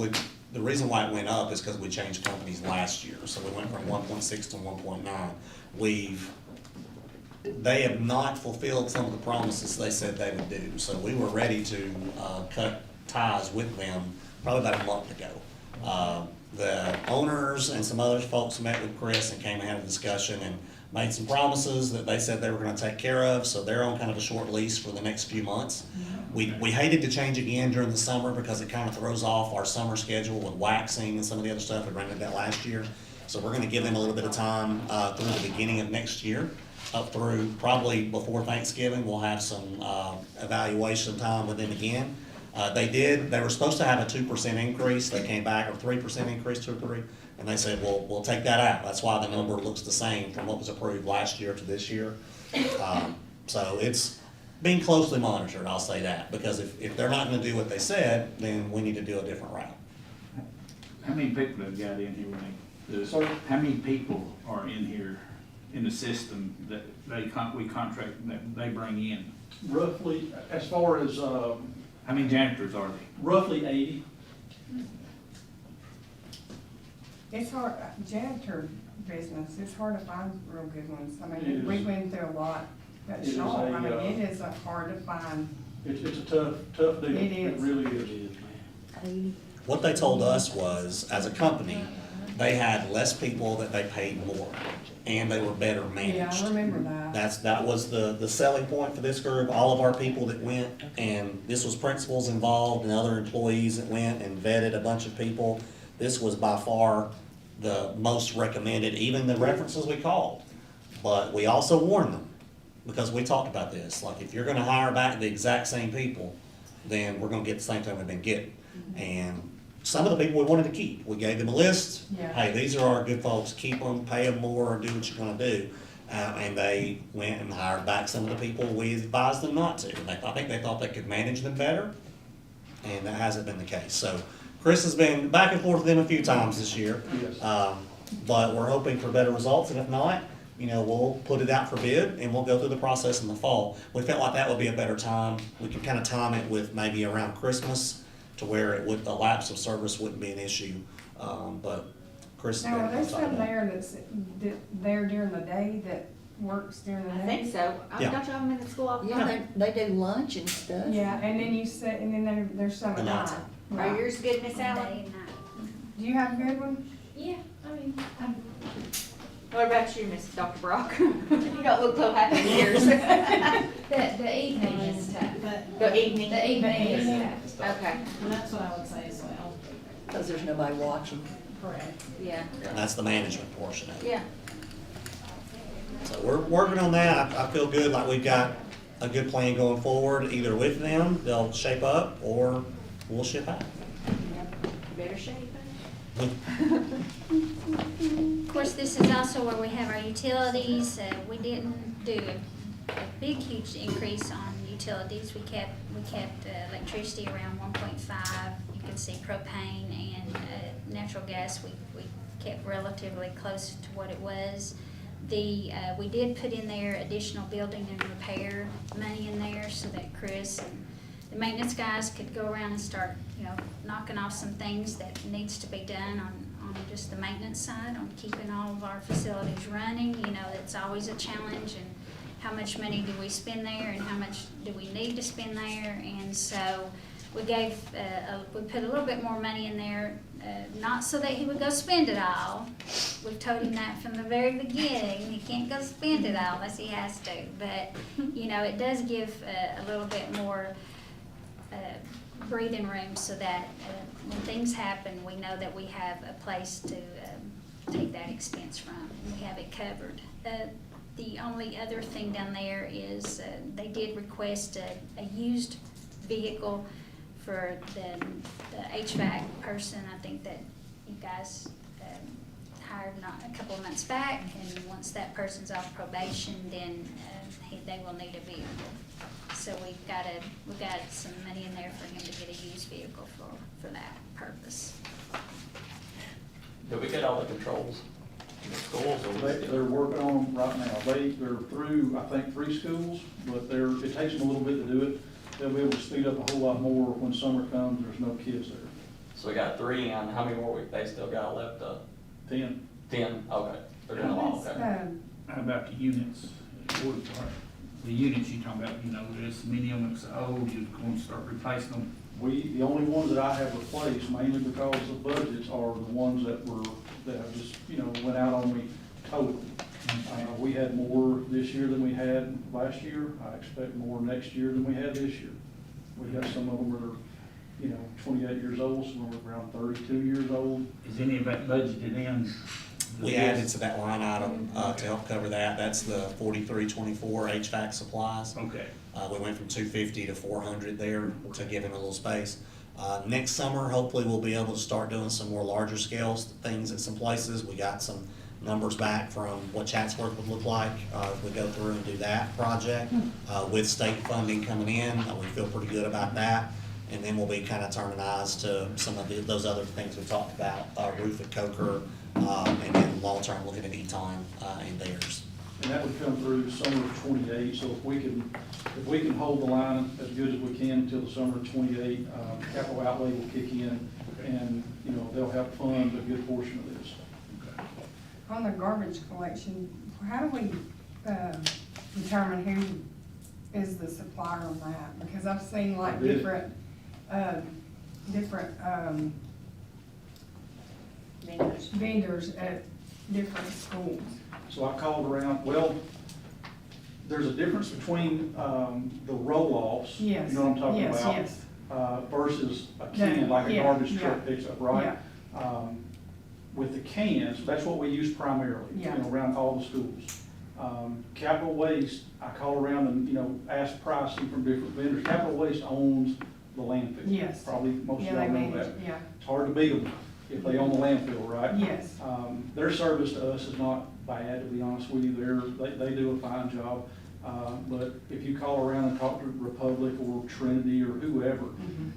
the reason why it went up is because we changed companies last year. So we went from 1.6 to 1.9. They have not fulfilled some of the promises they said they would do. So we were ready to cut ties with them probably about a month ago. The owners and some other folks met with Chris and came and had a discussion and made some promises that they said they were gonna take care of, so they're on kind of a short lease for the next few months. We hated to change again during the summer because it kind of throws off our summer schedule with waxing and some of the other stuff. We ran into that last year. So we're gonna give them a little bit of time through the beginning of next year, up through probably before Thanksgiving. We'll have some evaluation time with them again. They were supposed to have a 2% increase, they came back, or 3% increase, 2 or 3, and they said, well, we'll take that out. That's why the number looks the same from what was approved last year to this year. So it's being closely monitored, I'll say that, because if they're not gonna do what they said, then we need to do a different route. How many people have got in here, Renee? Sir? How many people are in here in the system that we contract, that they bring in? Roughly, as far as, How many janitors are they? roughly 80. It's hard, janitor business, it's hard to find real good ones. I It mean, is. we went through a lot. But It is Shaw, I mean, a, it is hard to find. It's a tough deal. It is. It really is. What they told us was, as a company, they had less people that they paid more, and they were better Yeah, managed. I remember that. That was the selling point for this group, all of our people that went, and this was principals involved and other employees that went and vetted a bunch of people. This was by far the most recommended, even the references we called. But we also warned them, because we talked about this, like, if you're gonna hire back the exact same people, then we're gonna get the same thing we've been getting. And some of the people we wanted to keep, we gave them a list. Yeah. Hey, these are our good folks, keep them, pay them more, do what you're gonna do. And they went and hired back some of the people we advised them not to. I think they thought they could manage them better, and that hasn't been the case. So Chris has been back and forth with them a few times this year. Yes. But we're hoping for better results, and if not, we'll put it out for bid and we'll go through the process in the fall. We felt like that would be a better time. We could kind of time it with maybe around Christmas to where the lapse of service wouldn't be an issue. But Chris has Now, are been there on top of some that. there there during the day that works during the day? I think so. Yeah. Don't y'all have them in the school all the Yeah, time? they do lunch and stuff. Yeah, and then you said, and then there's some at And night. nighttime. Are Right. yours good, Miss Day Allen? and night. Do you have a good one? Yeah, I mean, What about you, Miss Dr. Brock? You don't look so happy ears. the evening is tough, but. The evening? The evening is evening. tough, Okay, and that's what I would say as well. Because there's nobody watching. Correct. yeah, And that's the management portion of it. yeah. So we're working on that. I feel good, like we've got a good plan going forward, either with them, they'll shape up, or we'll ship out. Better shape. Of course, this is also where we have our utilities. We didn't do a big, huge increase on utilities. We kept electricity around 1.5. You can see propane and natural gas, we kept relatively close to what it was. We did put in there additional building and repair money in there so that Chris and the maintenance guys could go around and start, knocking off some things that needs to be done on just the maintenance side, on keeping all of our facilities running. It's always a challenge, and how much money do we spend there and how much do we need to spend there? And so we we put a little bit more money in there, not so that he would go spend it all. We've told him that from the very beginning. He can't go spend it all unless he has to. But, it does give a little bit more breathing room so that when things happen, we know that we have a place to take that expense from. We have it covered. The only other thing down there is they did request a used vehicle for the HVAC person. I think that you guys hired not a couple of months back, and once that person's off probation, then they will need a vehicle. So we've got some money in there for him to get a used vehicle for that purpose. Did we get all the controls in the schools or? They're working on them right now. They're through, I think, 3 schools, but it takes them a little bit to do it. They'll be able to speed up a whole lot more when summer comes, there's no kids there. So we got 3, and how many more they still got left? 10. 10, okay. They're doing a lot, okay. How about the units? The units you talking about, there's many of them that's old, you're going to start replacing them. The only ones that I have replaced, mainly because of budgets, are the ones that have just, went out on me totally. We had more this year than we had last year. I expect more next year than we had this year. We got some of them that are, 28 years old, some of them are around 32 years old. Is any of that budgeted in We added to that line item, to help cover that. That's the 4324 HVAC supplies. Okay. We went from 250 to 400 there to give him a little space. Next summer, hopefully we'll be able to start doing some more larger scale things at some places. We got some numbers back from what Chatsworth would look like, if we go through and do that project. With state funding coming in, we feel pretty good about that. And then we'll be kind of turning eyes to some of those other things we talked about, roof at Coker, and then long-term looking at Eton, and theirs. And that would come through summer of '28, so if we can hold the line as good as we can until the summer of '28, capital outlay will kick in, and, you know, they'll help fund a good portion of this. On the garbage collection, how do we, determine who is the supplier on that? Because I've seen like Bid. different vendors at different schools. So I called around, well, there's a difference between, the roll-offs. Yes. You know what I'm talking Yes, about? yes. Versus a can, like a Yeah, garbage truck yeah, picks up, right? With the cans, that's what we use primarily, you Yeah. know, around all the schools. Capital Waste, I call around and, you know, ask pricing from different vendors. Capital Waste owns the landfill. Yes. Probably most of Yeah, y'all they know manage, that. yeah, It's hard to beat them if they own the landfill, right? yes. Their service to us is not bad, to be honest with you. They do a fine job. But if you call around and talk to Republic or Trinity or whoever, Mhm.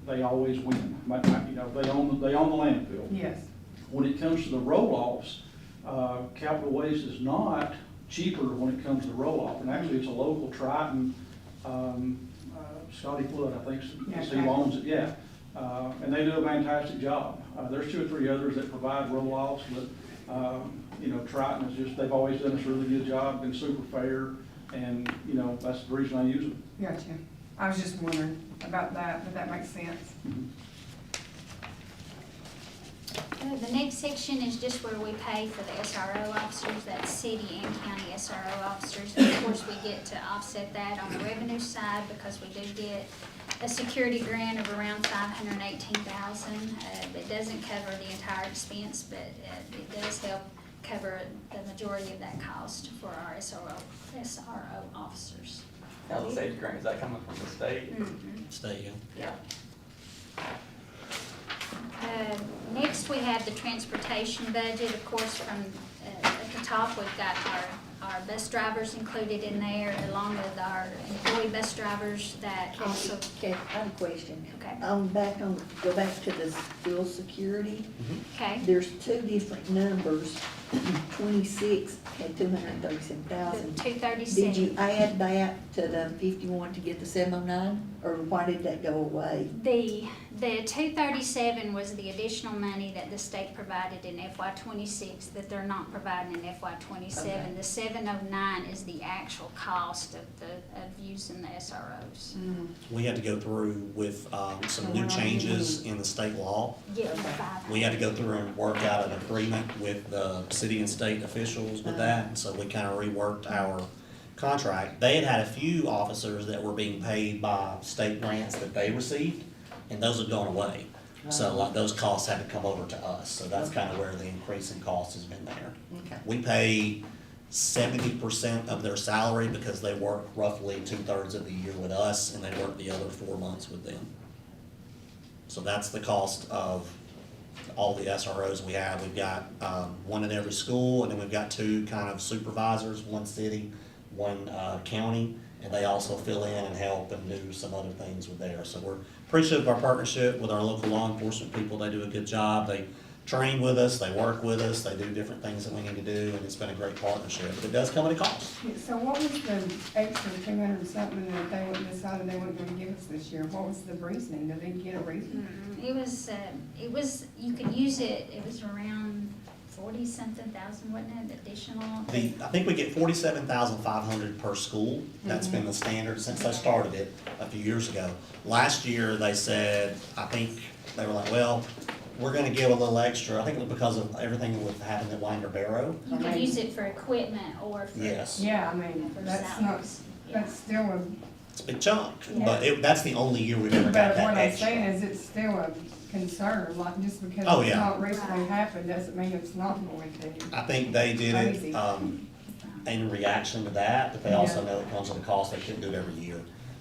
they always win. You know, they own the landfill. Yes, When it comes to the roll-offs, Capital Waste is not cheaper when it comes to roll-off. And actually, it's a local Triton, Scotty Flood, I think, Yeah, he owns it, yeah. And they do a fantastic job. There's 2 or 3 others that provide roll-offs, but, you know, Triton is just, they've always done us a really good job, been super fair, and, you know, that's the reason I use them. gotcha. I was just wondering about that, but that makes sense. The next section is just where we pay for the SRO officers, that's city and county SRO officers. And of course, we get to offset that on the revenue side because we do get a security grant of around $518,000. It doesn't cover the entire expense, but it does help cover the majority of that cost for our SRO officers. Now, the safety grant, is that coming from the state? Stay in. Yeah. Next, we have the transportation budget. Of course, from, at the top, we've got our bus drivers included in there, along with our employee bus drivers that also. Okay, I have a question. Okay. Go back to the school security. Okay. There's 2 different numbers. 26 had 237,000. 237. Did you add that to the 51 to get the 709, or why did that go away? The 237 was the additional money that the state provided in FY '26 that they're not providing in FY '27. Okay. The 709 is the actual cost of using the SROs. We had to go through with, some new changes in the state law. Yeah, the 500. We had to go through and work out an agreement with the city and state officials with that, and so we kind of reworked our contract. They had a few officers that were being paid by state grants that they received, and those had gone away. So like those costs had to come over to us, so that's kind of where the increase in cost has been there. Okay. We pay 70% of their salary because they work roughly 2/3 of the year with us, and they work the other 4 months with them. So that's the cost of all the SROs we have. We've got, 1 in every school, and then we've got 2 kind of supervisors, 1 city, 1 county, and they also fill in and help and do some other things with there. So we're appreciative of our partnership with our local law enforcement people. They do a good job. They train with us, they work with us, they do different things that we need to do, and it's been a great partnership. But it does come at a cost. So what was the extra 200 something that they decided they weren't gonna give us this year? What was the reasoning? Did they get a reason? It was, you could use it was around 40-something thousand, wasn't it, additional? I think we get 47,500 per school. That's been the standard since they started it a few years ago. Last year, they said, I think, they were like, well, we're gonna give a little extra. I think it was because of everything that was happening at Winder Barrow. You could use it for equipment or for. Yes. Yeah, I mean, For that's not, salaries. Yeah. that's still a, It's a big chunk, Yeah. but that's the only year we've ever got but that what I'm saying extra. is it's still a concern, like just because Oh, it's yeah. not recently happened, doesn't mean it's not going to. I think they did it, Crazy. in reaction to that, but they also know it comes at a cost, they couldn't do it every year.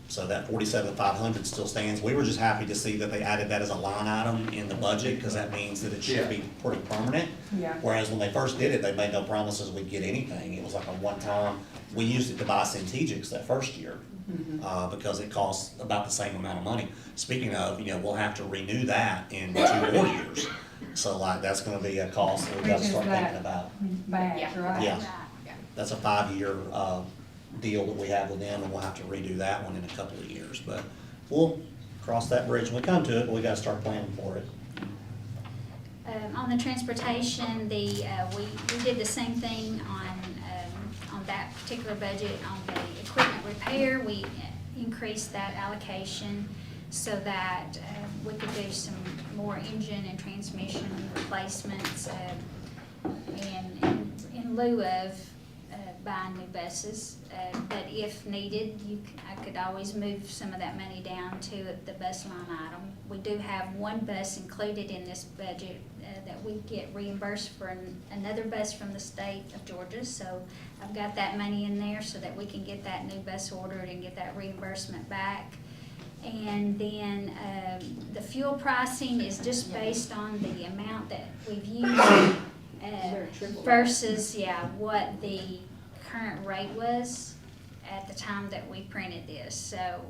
So that 47,500 still stands. We were just happy to see that they added that as a line item in the budget, because that means that it should be pretty permanent. Yeah. Whereas when they first did it, they made no promises we'd get anything. It was like a one-time, we used it to buy Centegix that first year, because it costs about the same amount of money. Speaking of, we'll have to renew that in 2 more years. So like, that's gonna be a cost that we've got to Which is start that- thinking about. Back, right? Yeah. That's a 5-year, deal that we have with them, and we'll have to redo that one in a couple of years. But we'll cross that bridge when we come to it, but we gotta start planning for it. On the transportation, we did the same thing on that particular budget. On the equipment repair, we increased that allocation so that we could do some more engine and transmission replacements, and in lieu of buying new buses. But if needed, I could always move some of that money down to the bus line item. We do have one bus included in this budget that we get reimbursed for another bus from the state of Georgia. So I've got that money in there so that we can get that new bus ordered and get that reimbursement back. And then the fuel pricing is just based on the amount that we've used versus, what the current rate was at the time that we printed this. So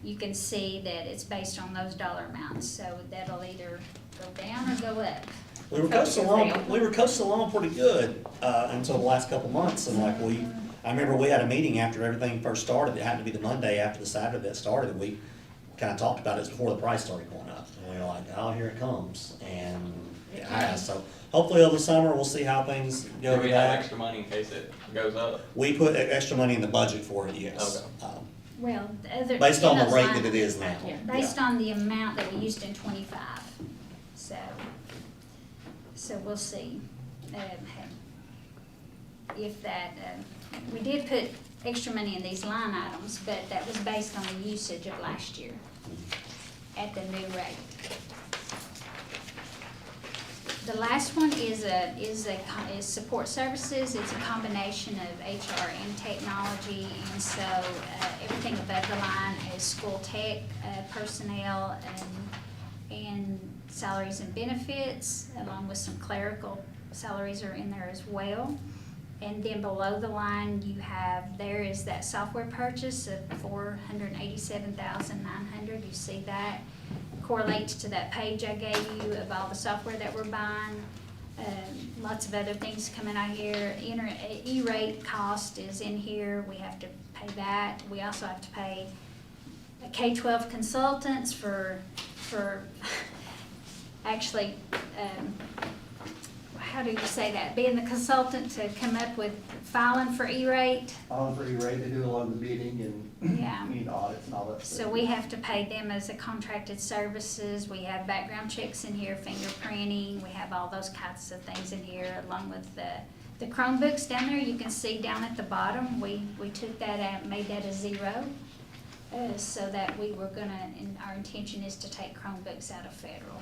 you can see that it's based on those dollar amounts. So that'll either go down or go up. We were coasting along pretty good, until the last couple months, and like I remember we had a meeting after everything first started. It happened to be the Monday after the Saturday that started, and we kinda talked about it before the price started going up. And we were like, oh, here it comes, and it has. So hopefully over the summer, we'll see how things go Do with we have that. extra money in case it goes up? We put extra money in the budget for it, yes. Well, the other. Based on the those rate line- that it is now. Based on the amount that we used in 25, so we'll see. If that, we did put extra money in these line items, but that was based on the usage of last year at the new rate. The last one is support services. It's a combination of HR and technology, and so everything above the line is school tech personnel and salaries and benefits, along with some clerical salaries are in there as well. And then below the line, there is that software purchase of $487,900. You see that correlates to that page I gave you of all the software that we're buying. Lots of other things coming out here. E-rate cost is in here. We have to pay that. We also have to pay K-12 consultants for actually, how do you say that? Being the consultant to come up with filing for E-rate. On for E-rate, they do a lot of the bidding and, Yeah. audits and all that stuff. So we have to pay them as a contracted services. We have background checks in here, fingerprinting. We have all those kinds of things in here, along with the Chromebooks down there. You can see down at the bottom, we took that out, made that a 0. So that we were gonna, and our intention is to take Chromebooks out of federal.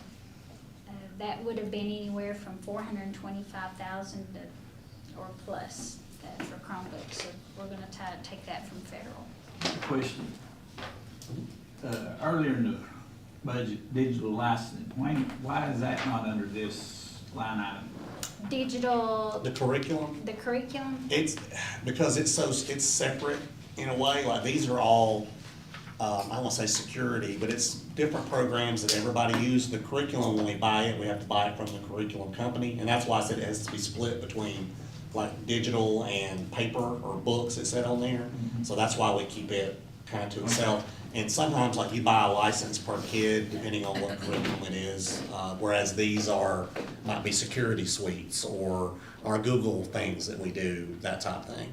That would have been anywhere from 425,000 or plus for Chromebooks. So we're gonna take that from federal. Question. Earlier in the budget, digital licensing, why is that not under this line item? Digital, The curriculum, the curriculum, it's, because it's separate in a way, like these are all, I don't wanna say security, but it's different programs that everybody uses. The curriculum, when we buy it, we have to buy it from the curriculum company, and that's why I said it has to be split between like digital and paper or books, it said on there. So that's why we keep it kinda to itself. And sometimes like you buy a license per kid, depending on what curriculum it is, whereas these might be security suites or Google things that we do, that type of thing.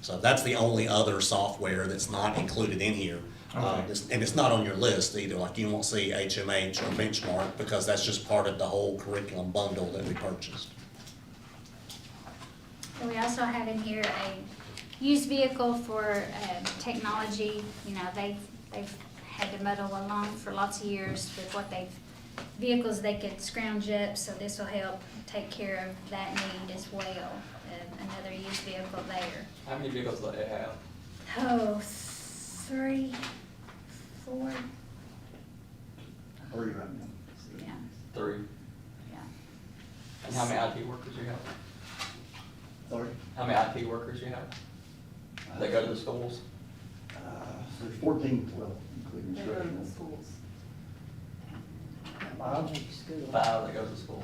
So that's the only other software that's not included in here. And it's not on your list either, like you won't see HMH or Benchmark, because that's just part of the whole curriculum bundle that we purchased. and we also have in here a used vehicle for technology. You know, they've had to muddle along for lots of years with what they've vehicles they could scrounge up, so this will help take care of that need as well. Another used vehicle there. How many vehicles do they have? Oh, 3, 4, Or you right now. yeah, 3. yeah. And how many IT workers you have? Sorry? How many IT workers you have? That go to the schools? There's 14, 12, including instructional. schools. School. 5 that go to school.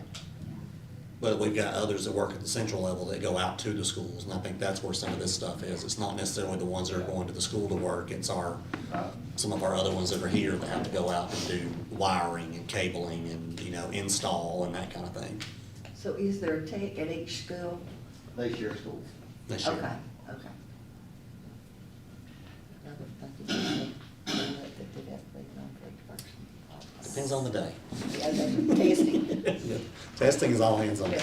But we've got others that work at the central level that go out to the schools, and I think that's where some of this stuff is. It's not necessarily the ones that are going to the school to work, it's some of our other ones that are here that have to go out and do wiring and cabling and, install and that kind of thing. So is there a tech at each school? They share schools. They share. Okay, okay. I would think that they'd have to be a non-tech person. Depends on the day. Yeah, that's testing. Testing is all hands on deck.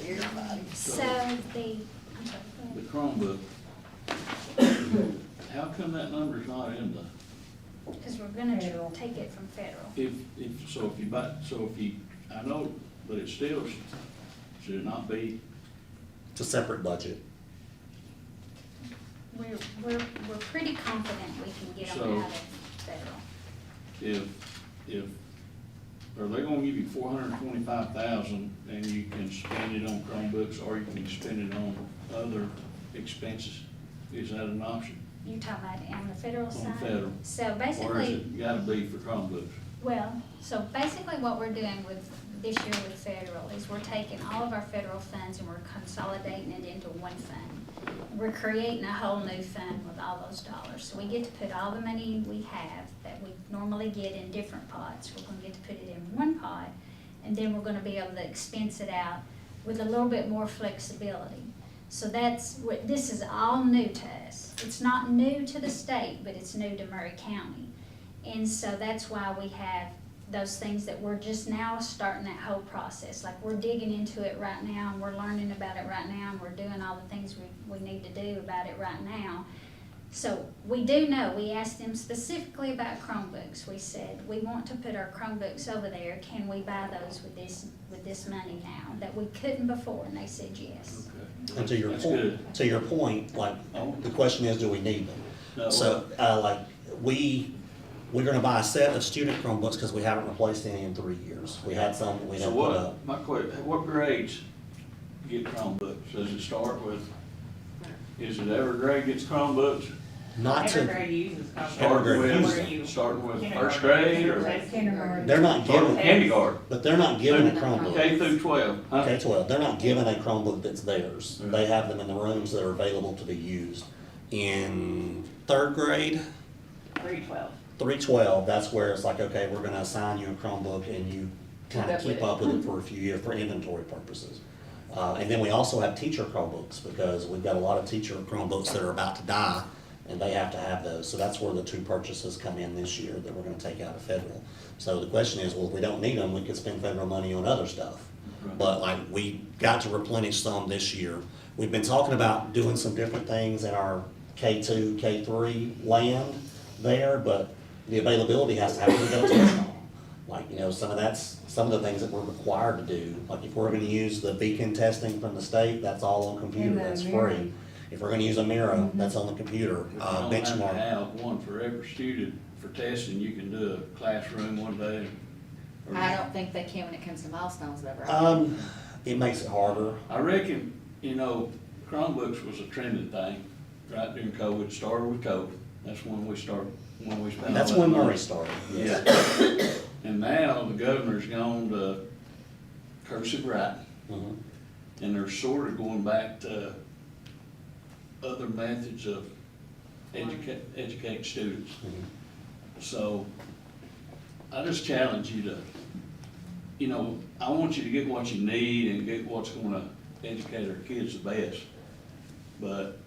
Yeah. Everybody. So the, I'm sorry, The go ahead. Chromebook, how come that number's not in the, Because we're gonna take it from federal. if you buy, I know, but it still, should it not be? It's a separate budget. We're pretty confident we can get them So- out of federal. If, are they gonna give you $425,000 and you can spend it on Chromebooks or you can spend it on other expenses? Is that an option? You talking about on the federal side? federal. So Or is basically, it gotta be for Chromebooks? well, so basically what we're doing with, this year with federal is we're taking all of our federal funds and we're consolidating it into one fund. We're creating a whole new fund with all those dollars. So we get to put all the money we have that we normally get in different pots. We're gonna get to put it in one pot, and then we're gonna be able to expense it out with a little bit more flexibility. So that's what, this is all new to us. It's not new to the state, but it's new to Murray County. And so that's why we have those things that we're just now starting that whole process. Like, we're digging into it right now, and we're learning about it right now, and we're doing all the things we need to do about it right now. So we do know, we asked them specifically about Chromebooks. We said, we want to put our Chromebooks over there. Can we buy those with this money now? That we couldn't before, and they said yes. Okay. And to your That's point, good. the question is, do we need them? No, So, we're gonna buy a set of student Chromebooks because we haven't replaced any in 3 years. We had some that we So didn't put up. what grades get Chromebooks? Does it start with, is it every grade gets Chromebooks? Not Every to, grade uses Starting with first grade or Kindergarten. they're not given, kindergarten? but they're not given a Chromebook. K through 12, huh? K-12, they're not given a Chromebook that's theirs. Yeah. They have them in the rooms that are available to be used. In 3rd grade, 312. 312, that's where it's like, okay, we're gonna assign you a Chromebook and you kind of keep up with it for a few years for inventory purposes. And then we also have teacher Chromebooks because we've got a lot of teacher Chromebooks that are about to die and they have to have those. So that's where the 2 purchases come in this year that we're gonna take out of federal. So the question is, well, if we don't need them, we could spend federal money on other stuff. Right. But like, we got to replenish some this year. We've been talking about doing some different things in our K2, K3 land there, but the availability has to happen to go to us. Like, some of the things that we're required to do. Like, if we're gonna use the beacon testing from the state, that's all on computer, And the that's Mira. free. If we're gonna use a Mira, that's on the computer, If you don't have to benchmark. have one for every student for testing, you can do a classroom one day. or- I don't think they can when it comes to milestones though, right? It makes it harder. I reckon, Chromebooks was a trending thing, right during COVID, it started with COVID, that's when we spent all That's that when money. Murray started. Yeah. And now the governor's gone to cursive writing, Mhm. and they're sort of going back to other methods of educating students. Mhm. So I just challenge you to, I want you to get what you need and get what's gonna educate our kids the best. But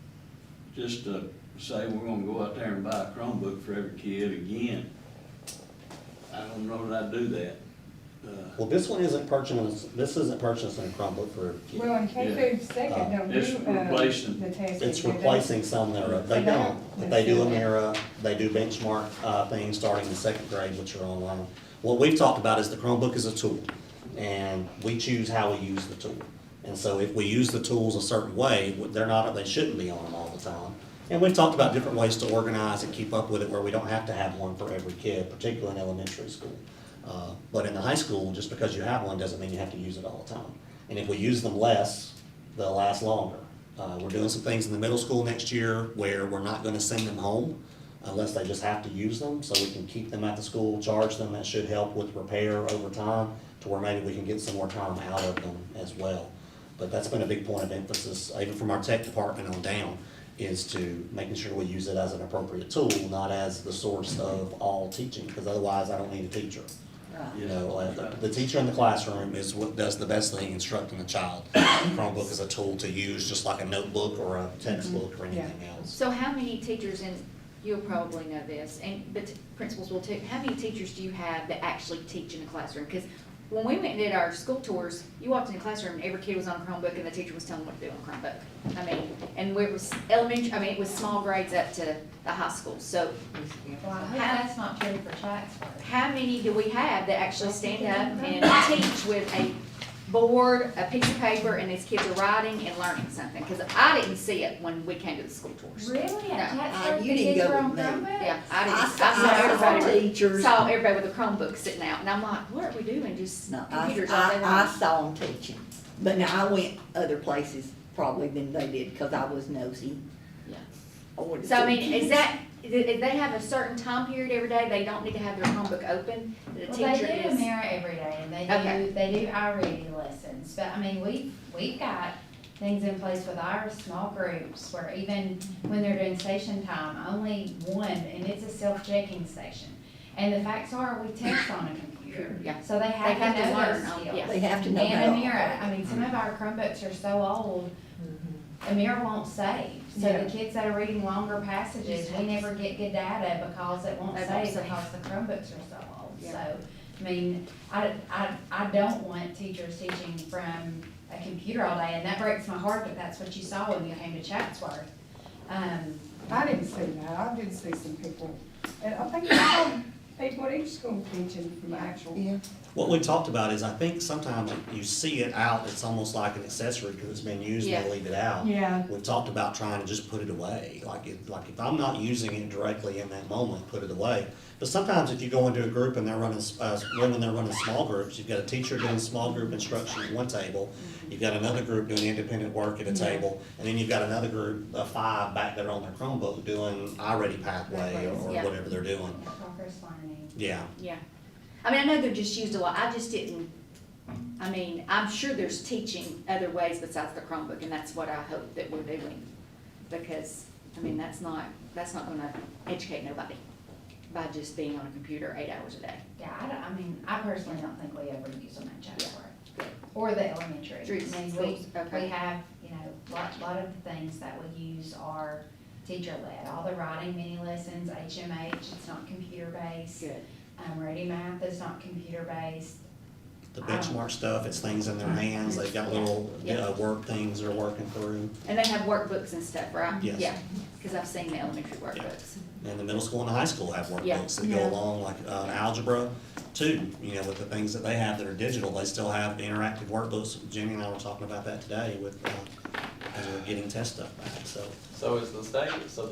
just to say we're gonna go out there and buy a Chromebook for every kid again, I don't know that I'd do that. Well, this isn't purchasing a Chromebook for a kid. Well, in K through second, don't do, It's replacing- the testing. It's do they? replacing some that are, they don't, but they do a Mira, they do benchmark, things starting in 2nd grade, which are online. What we've talked about is the Chromebook is a tool, and we choose how we use the tool. And so if we use the tools a certain way, they shouldn't be on them all the time. And we've talked about different ways to organize and keep up with it where we don't have to have one for every kid, particularly in elementary school. But in the high school, just because you have one doesn't mean you have to use it all the time. And if we use them less, they'll last longer. We're doing some things in the middle school next year where we're not gonna send them home unless they just have to use them, so we can keep them at the school, charge them. That should help with repair over time to where maybe we can get some more time out of them as well. But that's been a big point of emphasis, even from our tech department on down, is to making sure we use it as an appropriate tool, not as the source of all teaching, because otherwise I don't need a teacher. You know, the teacher in the classroom is what does the best thing instructing the child. Chromebook is a tool to use just like a notebook or a textbook or anything else. So how many teachers, and you'll probably know this, but principals will too, how many teachers do you have that actually teach in a classroom? Because when we went and did our school tours, you walked in the classroom and every kid was on a Chromebook and the teacher was telling them what to do on a Chromebook. I mean, and it was elementary, I mean, it was small grades up to the high school, so Well, I hope that's not true for Chatsworth. how many do we have that actually stand up and teach with a board, a piece of paper, and these kids are writing and learning something? Because I didn't see it when we came to the school tours. Really? At No. Chatsworth, you the didn't kids go were on with me. Chromebooks? Yeah, I I didn't, saw I saw several teachers. saw everybody with a Chromebook sitting out, and I'm like, what are we doing, just No, computers all day long? I saw them teaching, but now I went other places probably than they did, because I was nosy. Yeah. I wanted to So I see mean, kids. is that, if they have a certain time period every day, they don't need to have their Chromebook open? The Well, teacher they do is, Amira every day, and Okay. they do our reading lessons, but I mean, we've got things in place with our small groups, where even when they're doing station time, only one, and it's a self-checking station. And the facts are, we text on a computer, Yeah. so they have to know learn, those skills. yeah. They have to know how And to Amira, operate. I mean, some of our Chromebooks are so old, Amira won't save. So Yeah. the kids that are reading longer passages, we never get good data because it won't They won't save save. because the Chromebooks are so old. Yeah. So, I mean, I don't want teachers teaching from a computer all day, and that breaks my heart that that's what you saw when you came to Chatsworth. I didn't see that, I did see some people, and I think I saw people at each school teaching from actual. Yeah. What we talked about is I think sometimes you see it out, it's almost like an accessory because it's been used and Yeah. they leave it out. Yeah. We've talked about trying to just put it away, like if I'm not using it directly in that moment, put it away. But sometimes if you go into a group and they're running, when they're running small groups, you've got a teacher doing small group instruction at one table, you've got another group doing independent work at a table, and then you've got another group of 5 back there on their Chromebook doing iReady Pathway or Yeah. whatever they're doing. Progress learning. Yeah. yeah. I mean, I know they're just used a lot, I just didn't, I mean, I'm sure there's teaching other ways besides the Chromebook, and that's what I hope that we're doing. Because, I mean, that's not gonna educate nobody by just being on a computer 8 hours a day. Yeah, I mean, I personally don't think we ever use them at Chatsworth. Or the elementary. Streets, I mean, schools, okay. we have, you know, lot of the things that we use are teacher-led. All the writing mini lessons, HMH, it's not computer-based. Good. Ready Math is not computer-based. The benchmark stuff, it's things in their hands, they've got little Yeah. work things they're working through. And they have workbooks and stuff, right? Yes. Yeah, because I've seen the elementary workbooks. And the middle school and the high school have Yeah. workbooks that go along, like algebra too, you know, with the things that they have that are digital, they still have interactive workbooks. Jimmy and I were talking about that today with, as we're getting test stuff back, so, So is the state, so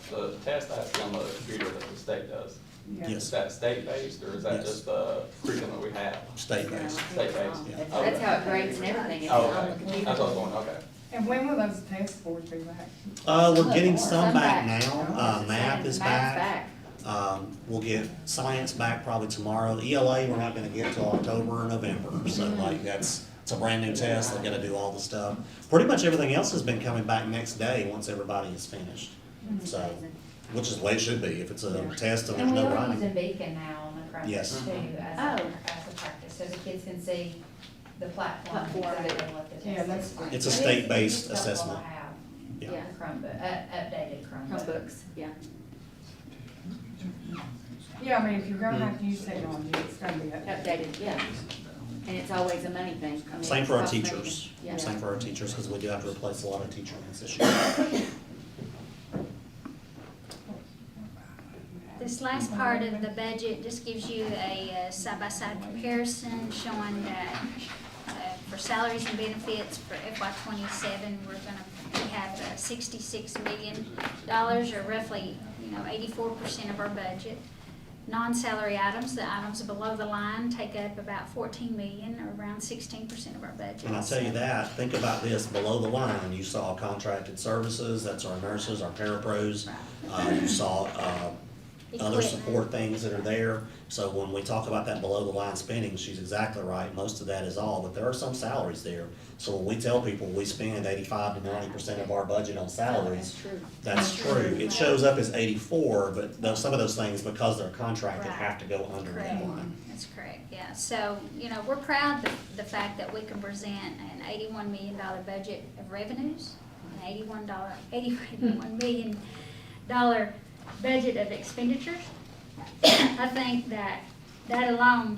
the test actually on the computer that the state does, is yes, that state-based, or is that Yes. just the curriculum that we have? state-based. State-based? Yeah. That's how it grades and everything, is Oh, on the okay, computer. that's what I was going, okay. And when will those test scores be back? We're getting some Some back back. now, math is back. We'll get science back probably tomorrow. ELA, we're not gonna get till October or November, so like it's a brand new test, they're gonna do all the stuff. Pretty much everything else has been coming back next day, once everybody is finished, so, which is the way it should be, if it's a test and there's And we no are writing. using Beacon now on the Chromebook Yes. too, Oh. as a practice, so the kids can see the platform, Platform. exactly what the Yeah, test that's is. fine. It's a It is- state-based it's helpful to assessment. have Yeah. Yeah, the Chromebook, updated Chromebook. Chromebooks, yeah. Yeah, I mean, if you're gonna have to use technology, it's gonna be updated. Updated, yeah. And it's always a money thing. I mean, Same for our it's cost teachers, money. Yeah. same for our teachers, because we do have to replace a lot of teacher hands this year. This last part of the budget just gives you a side-by-side comparison showing that for salaries and benefits for FY '27, we have $66 million, or roughly, 84% of our budget. Non-salary items, the items below the line, take up about 14 million, or around 16% of our budget. And I'll tell you that, think about this, below the line, you saw contracted services, that's our nurses, our parapros. You saw, other Equipment. support things that are there. So when we talk about that below the line spending, she's exactly right, most of that is all, but there are some salaries there. So when we tell people we spend 85 to 90% of our budget on salaries, true. that's true. It shows up as 84, but some of those things, because they're contracted, have to go under that Correct. line. That's correct, yeah. So, we're proud of the fact that we can present an $81 million budget of revenues, an $81 million budget of expenditures. I think that alone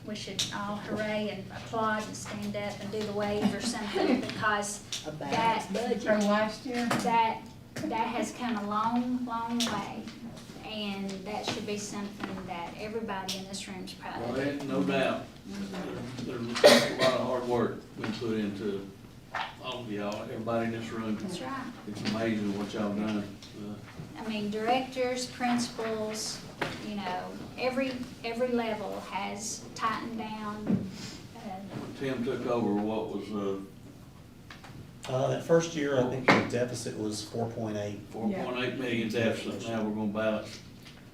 we should all hooray and applaud and stand up and do the wave or something, because A that, balanced budget. From last year? that has come a long, long way. And that should be something that everybody in this room is proud Well, of. ain't no doubt, there's a lot of hard work been put into all of y'all, everybody in this room. That's right. It's amazing what y'all done. I mean, directors, principals, every level has tightened down. Tim took over what was, That first year, I think the deficit was 4.8. 4.8 million deficit, now we're gonna balance.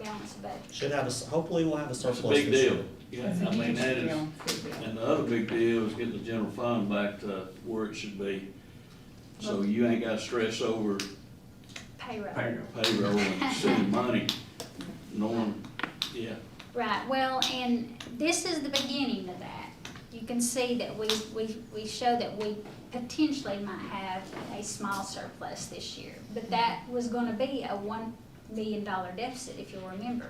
Balance the budget. Should have hopefully we'll have a That's surplus a big this deal. year. Yeah, I mean, that is, and the other big deal is getting the general fund back to where it should be. So you ain't gotta stress over Payroll. payroll and city money, knowing, yeah. Right, well, and this is the beginning of that. You can see that we show that we potentially might have a small surplus this year. But that was gonna be a $1 million deficit, if you'll remember.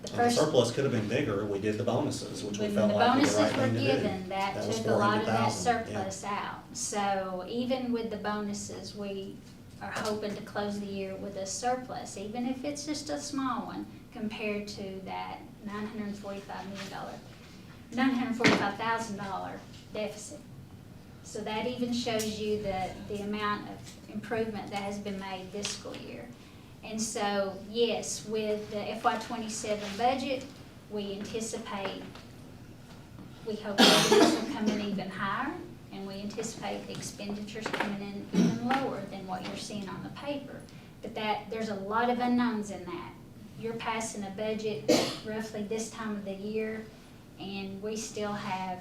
The And the first, surplus could have been bigger, we did the bonuses, which we when felt the like was the right bonuses were thing to do. given, that was took a lot of that $400,000, yeah. surplus out. So even with the bonuses, we are hoping to close the year with a surplus, even if it's just a small one, compared to that $945,000 deficit. So that even shows you the amount of improvement that has been made this school year. And so, yes, with the FY '27 budget, we anticipate, we hope revenues will come in even higher, and we anticipate the expenditures coming in even lower than what you're seeing on the paper. But there's a lot of unknowns in that. You're passing a budget roughly this time of the year, and we still have,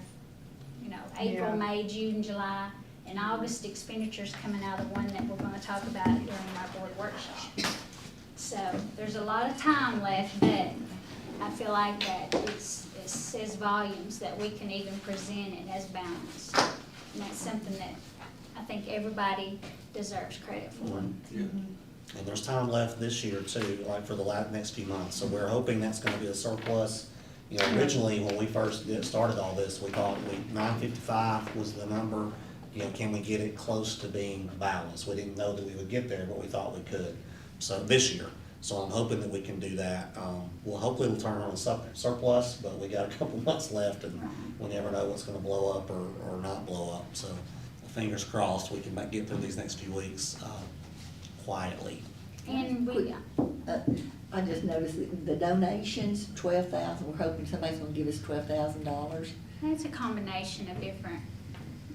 April, Yeah. May, June, July, and August expenditures coming out of the one that we're gonna talk about during our board workshop. So there's a lot of time left, but I feel like that it says volumes that we can even present it as balanced. And that's something that I think everybody deserves credit for. Yeah. And there's time left this year too, like for the next few months, so we're hoping that's gonna be a surplus. Originally, when we first started all this, we thought 955 was the number, can we get it close to being balanced? We didn't know that we would get there, but we thought we could, so this year. So I'm hoping that we can do that. Hopefully we'll turn on a surplus, but we got a couple months left and we never know what's gonna blow up or not blow up. So fingers crossed, we can get through these next few weeks quietly. And we, I just noticed that the donations, 12,000, we're hoping somebody's gonna give us $12,000. it's a combination of different,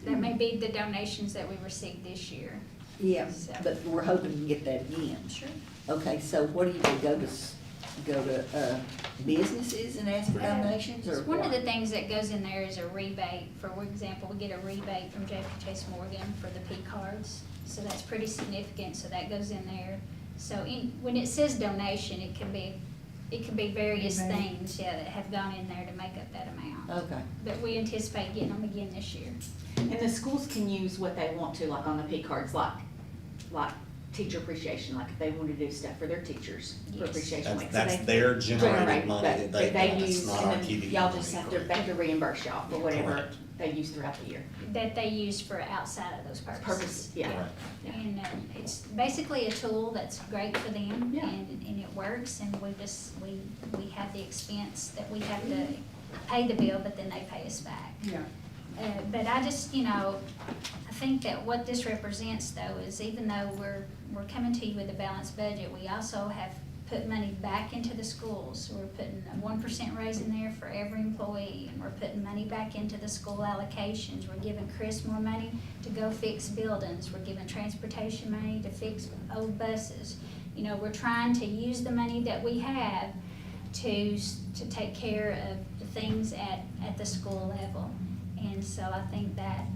that may be the donations that we received this year. Yeah, So- but we're hoping to get that again. Sure. Okay, so what do you do, go to businesses and ask for donations, or One of the what? things that goes in there is a rebate. For example, we get a rebate from JP Chase Morgan for the P cards. So that's pretty significant, so that goes in there. So when it says donation, it can be various Rebate. things, that have gone in there to make up that amount. Okay, But we anticipate getting them again this year. And the schools can use what they want to, like on the P cards, like teacher appreciation, like if they want to do stuff for their teachers for Yes. appreciation week. So That's they their generated generate, money but that they use, use, it's not our and then QD. y'all just have to, they have to reimburse y'all for whatever Correct. they use throughout the year. That they use for outside of those purposes. Purpose, yeah. Correct. And it's basically a tool that's great for them, Yeah. and it works, and we have the expense that we have to pay the bill, but then they pay us back. Yeah. But I just, I think that what this represents though is even though we're coming to you with a balanced budget, we also have put money back into the schools. We're putting a 1% raise in there for every employee, and we're putting money back into the school allocations. We're giving Chris more money to go fix buildings. We're giving transportation money to fix old buses. We're trying to use the money that we have to take care of the things at the school level. And so I think that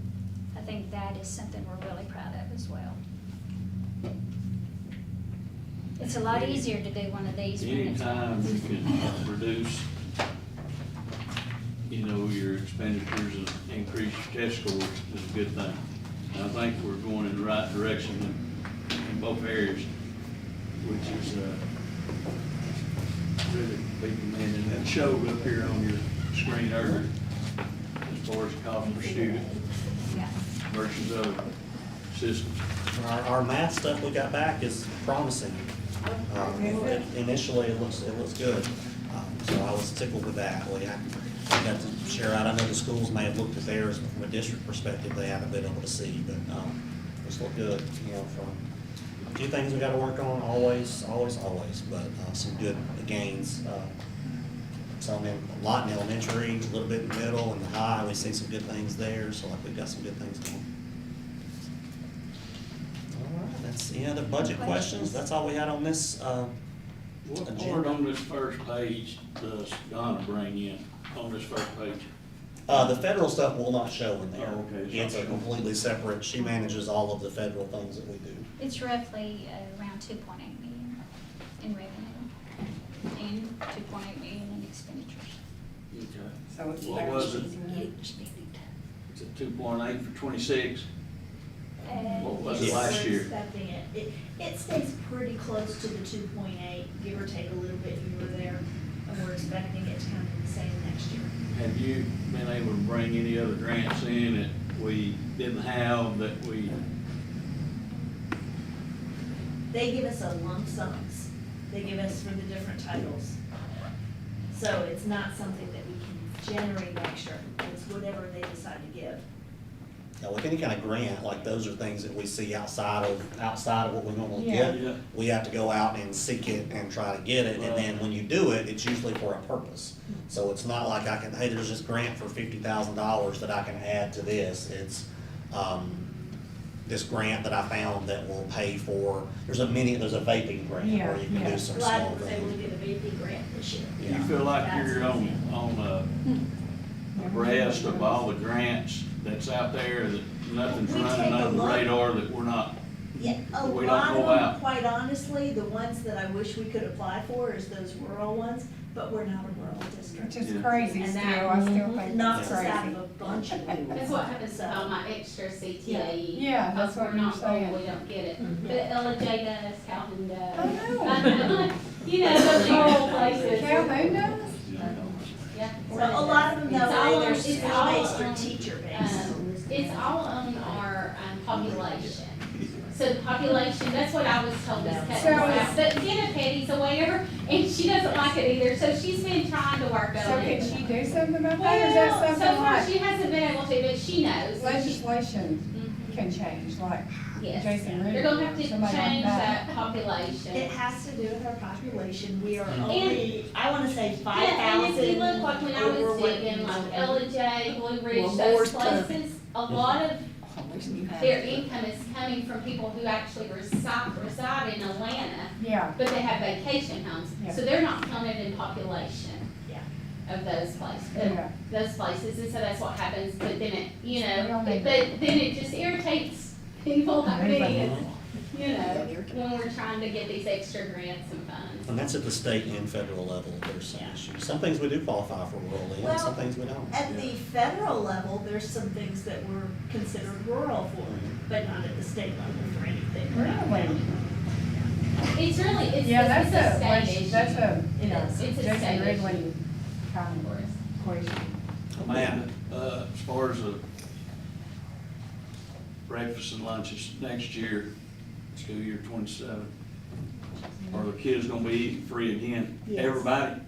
is something we're really proud of as well. It's a lot easier to do one of these when it's. Anytime you can reduce, your expenditures and increase your test scores is a good thing. And I think we're going in the right direction in both areas, which is, really big man, and that showed up here on your screen earlier, as far as cost per student Yeah. versus other systems. Our math stuff we got back is promising. Initially, it looks good, so I was tickled with that. We got to share out, I know the schools may have looked at theirs, but from a district perspective, they haven't been able to see, but it's looked good, from a few things we gotta work on, always, but some good gains. Some in, a lot in elementary, a little bit in middle and the high, we see some good things there, so like we've got some good things going. All right, that's any other budget questions? That's all we had on this, What part agenda. on this first page does Donna bring in, on this first page? The federal stuff will not show in there. Oh, okay. It's a completely separate, she manages all of the federal things that we do. It's roughly around 2.8 million in revenue and 2.8 million in expenditures. Okay. So it's What was it? It's at 2.8 for 26. What was it Yes. last year? Expecting it. It stays pretty close to the 2.8, give or take a little bit here or there, and we're expecting it to come in the same next year. Have you been able to bring any other grants in that we didn't have that we, They give us a lump sums, they give us for the different titles. So it's not something that we can generate extra, it's whatever they decide to give. Now, with any kind of grant, like those are things that we see outside of what we normally Yeah. get. We have to go out and seek it and try to get it, and then when you do it, it's usually for a purpose. So it's not like I can, hey, there's this grant for $50,000 that I can add to this. It's, this grant that I found that will pay for, there's a vaping grant where you can do some small Glad was able to things. get a VP grant this year. do you feel like you're on abreast of all the grants that's out there, that nothing's We running take a under the look. radar that we're not, Yeah, a We don't lot know of them, about. quite honestly, the ones that I wish we could apply for is those rural ones, but we're not a rural district. Which is Yeah. crazy And still, that I still think knocks that's us out crazy. of a bunch of rules. That's what happens with all my extra CTE. Yeah, that's Because what we're you're not saying. full, we don't get it. Mhm. But LJ does, Calhoun does. Oh, I know. Those rural places. Calhoun does? Yeah. So a lot of them, It's though, all they're on- it's all school-based or on, teacher-based. It's all on our population. So the population, that's what I was told is cut So out. But Jenna Petty's a waiter, and she doesn't like it either, so she's been trying to work So on can it. she do something about that, or is that Well, so something far like she hasn't been able to, but she knows. legislation Mhm. can change, like Yes. Jason Ruger They're gonna have or to somebody like change that? that population. It has to do with our population. We are And- only, I wanna say Yeah, 5,000. and if you look, like when I over was what digging, we like need. LJ, Blue Ridge, Well, those Moore's Cove. places, a lot of their income is coming from people who actually reside in Atlanta, Yeah, but they have vacation homes, Yeah. so they're not counted in population Yeah. of those places, yeah. those places, and so that's what happens, but then it, We don't but need then it just irritates people like me, Everybody. and, when we're trying to get these extra grants and funds. And that's at the state and federal level, there's some issues. Some things we do qualify for rural land, some Well, things we don't. At the federal level, there's some things that we're considered rural for, Mm-hmm. but not at the state level for anything. Really? It's really, Yeah, it's that's a a, state issue. that's a, you know, It's a Jason state Ridley issue. kind of question. Man, as far as the breakfast and lunches next year, school year 27, are the kids gonna be eating free again? Yes. Everybody?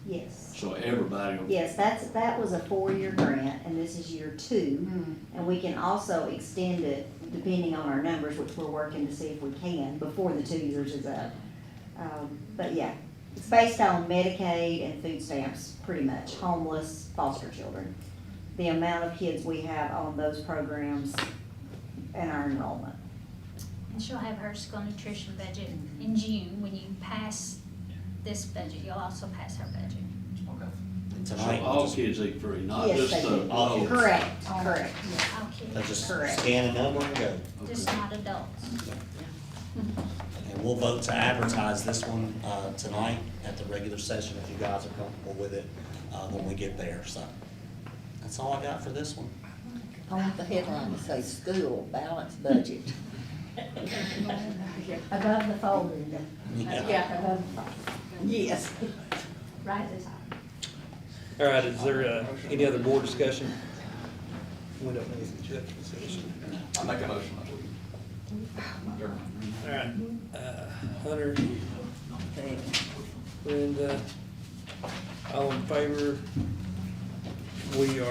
Yes. So everybody will. Yes, that was a 4-year grant, and this is year 2. And we can also extend it depending on our numbers, which we're working to see if we can, before the 2 years is up. But yeah, it's based on Medicaid and food stamps, pretty much, homeless, foster children. The amount of kids we have on those programs and our enrollment. And she'll have her school nutrition budget in June. When you pass this budget, you'll also pass her budget. And So tonight, all kids eat free, not Yes, just they the. do. all kids. Correct, correct. All kids, they just Correct. scan a number and go. just not adults. And we'll vote to advertise this one, tonight at the regular session, if you guys are comfortable with it, when we get there, so. That's all I got for this one. I want the headline to say school balanced budget. Above the fold. Yeah. Above the fold. Yes. Right at the top. All right, is there any other board discussion? We don't need executive session. I make a motion. All right, Hunter, Brenda, all in favor? We are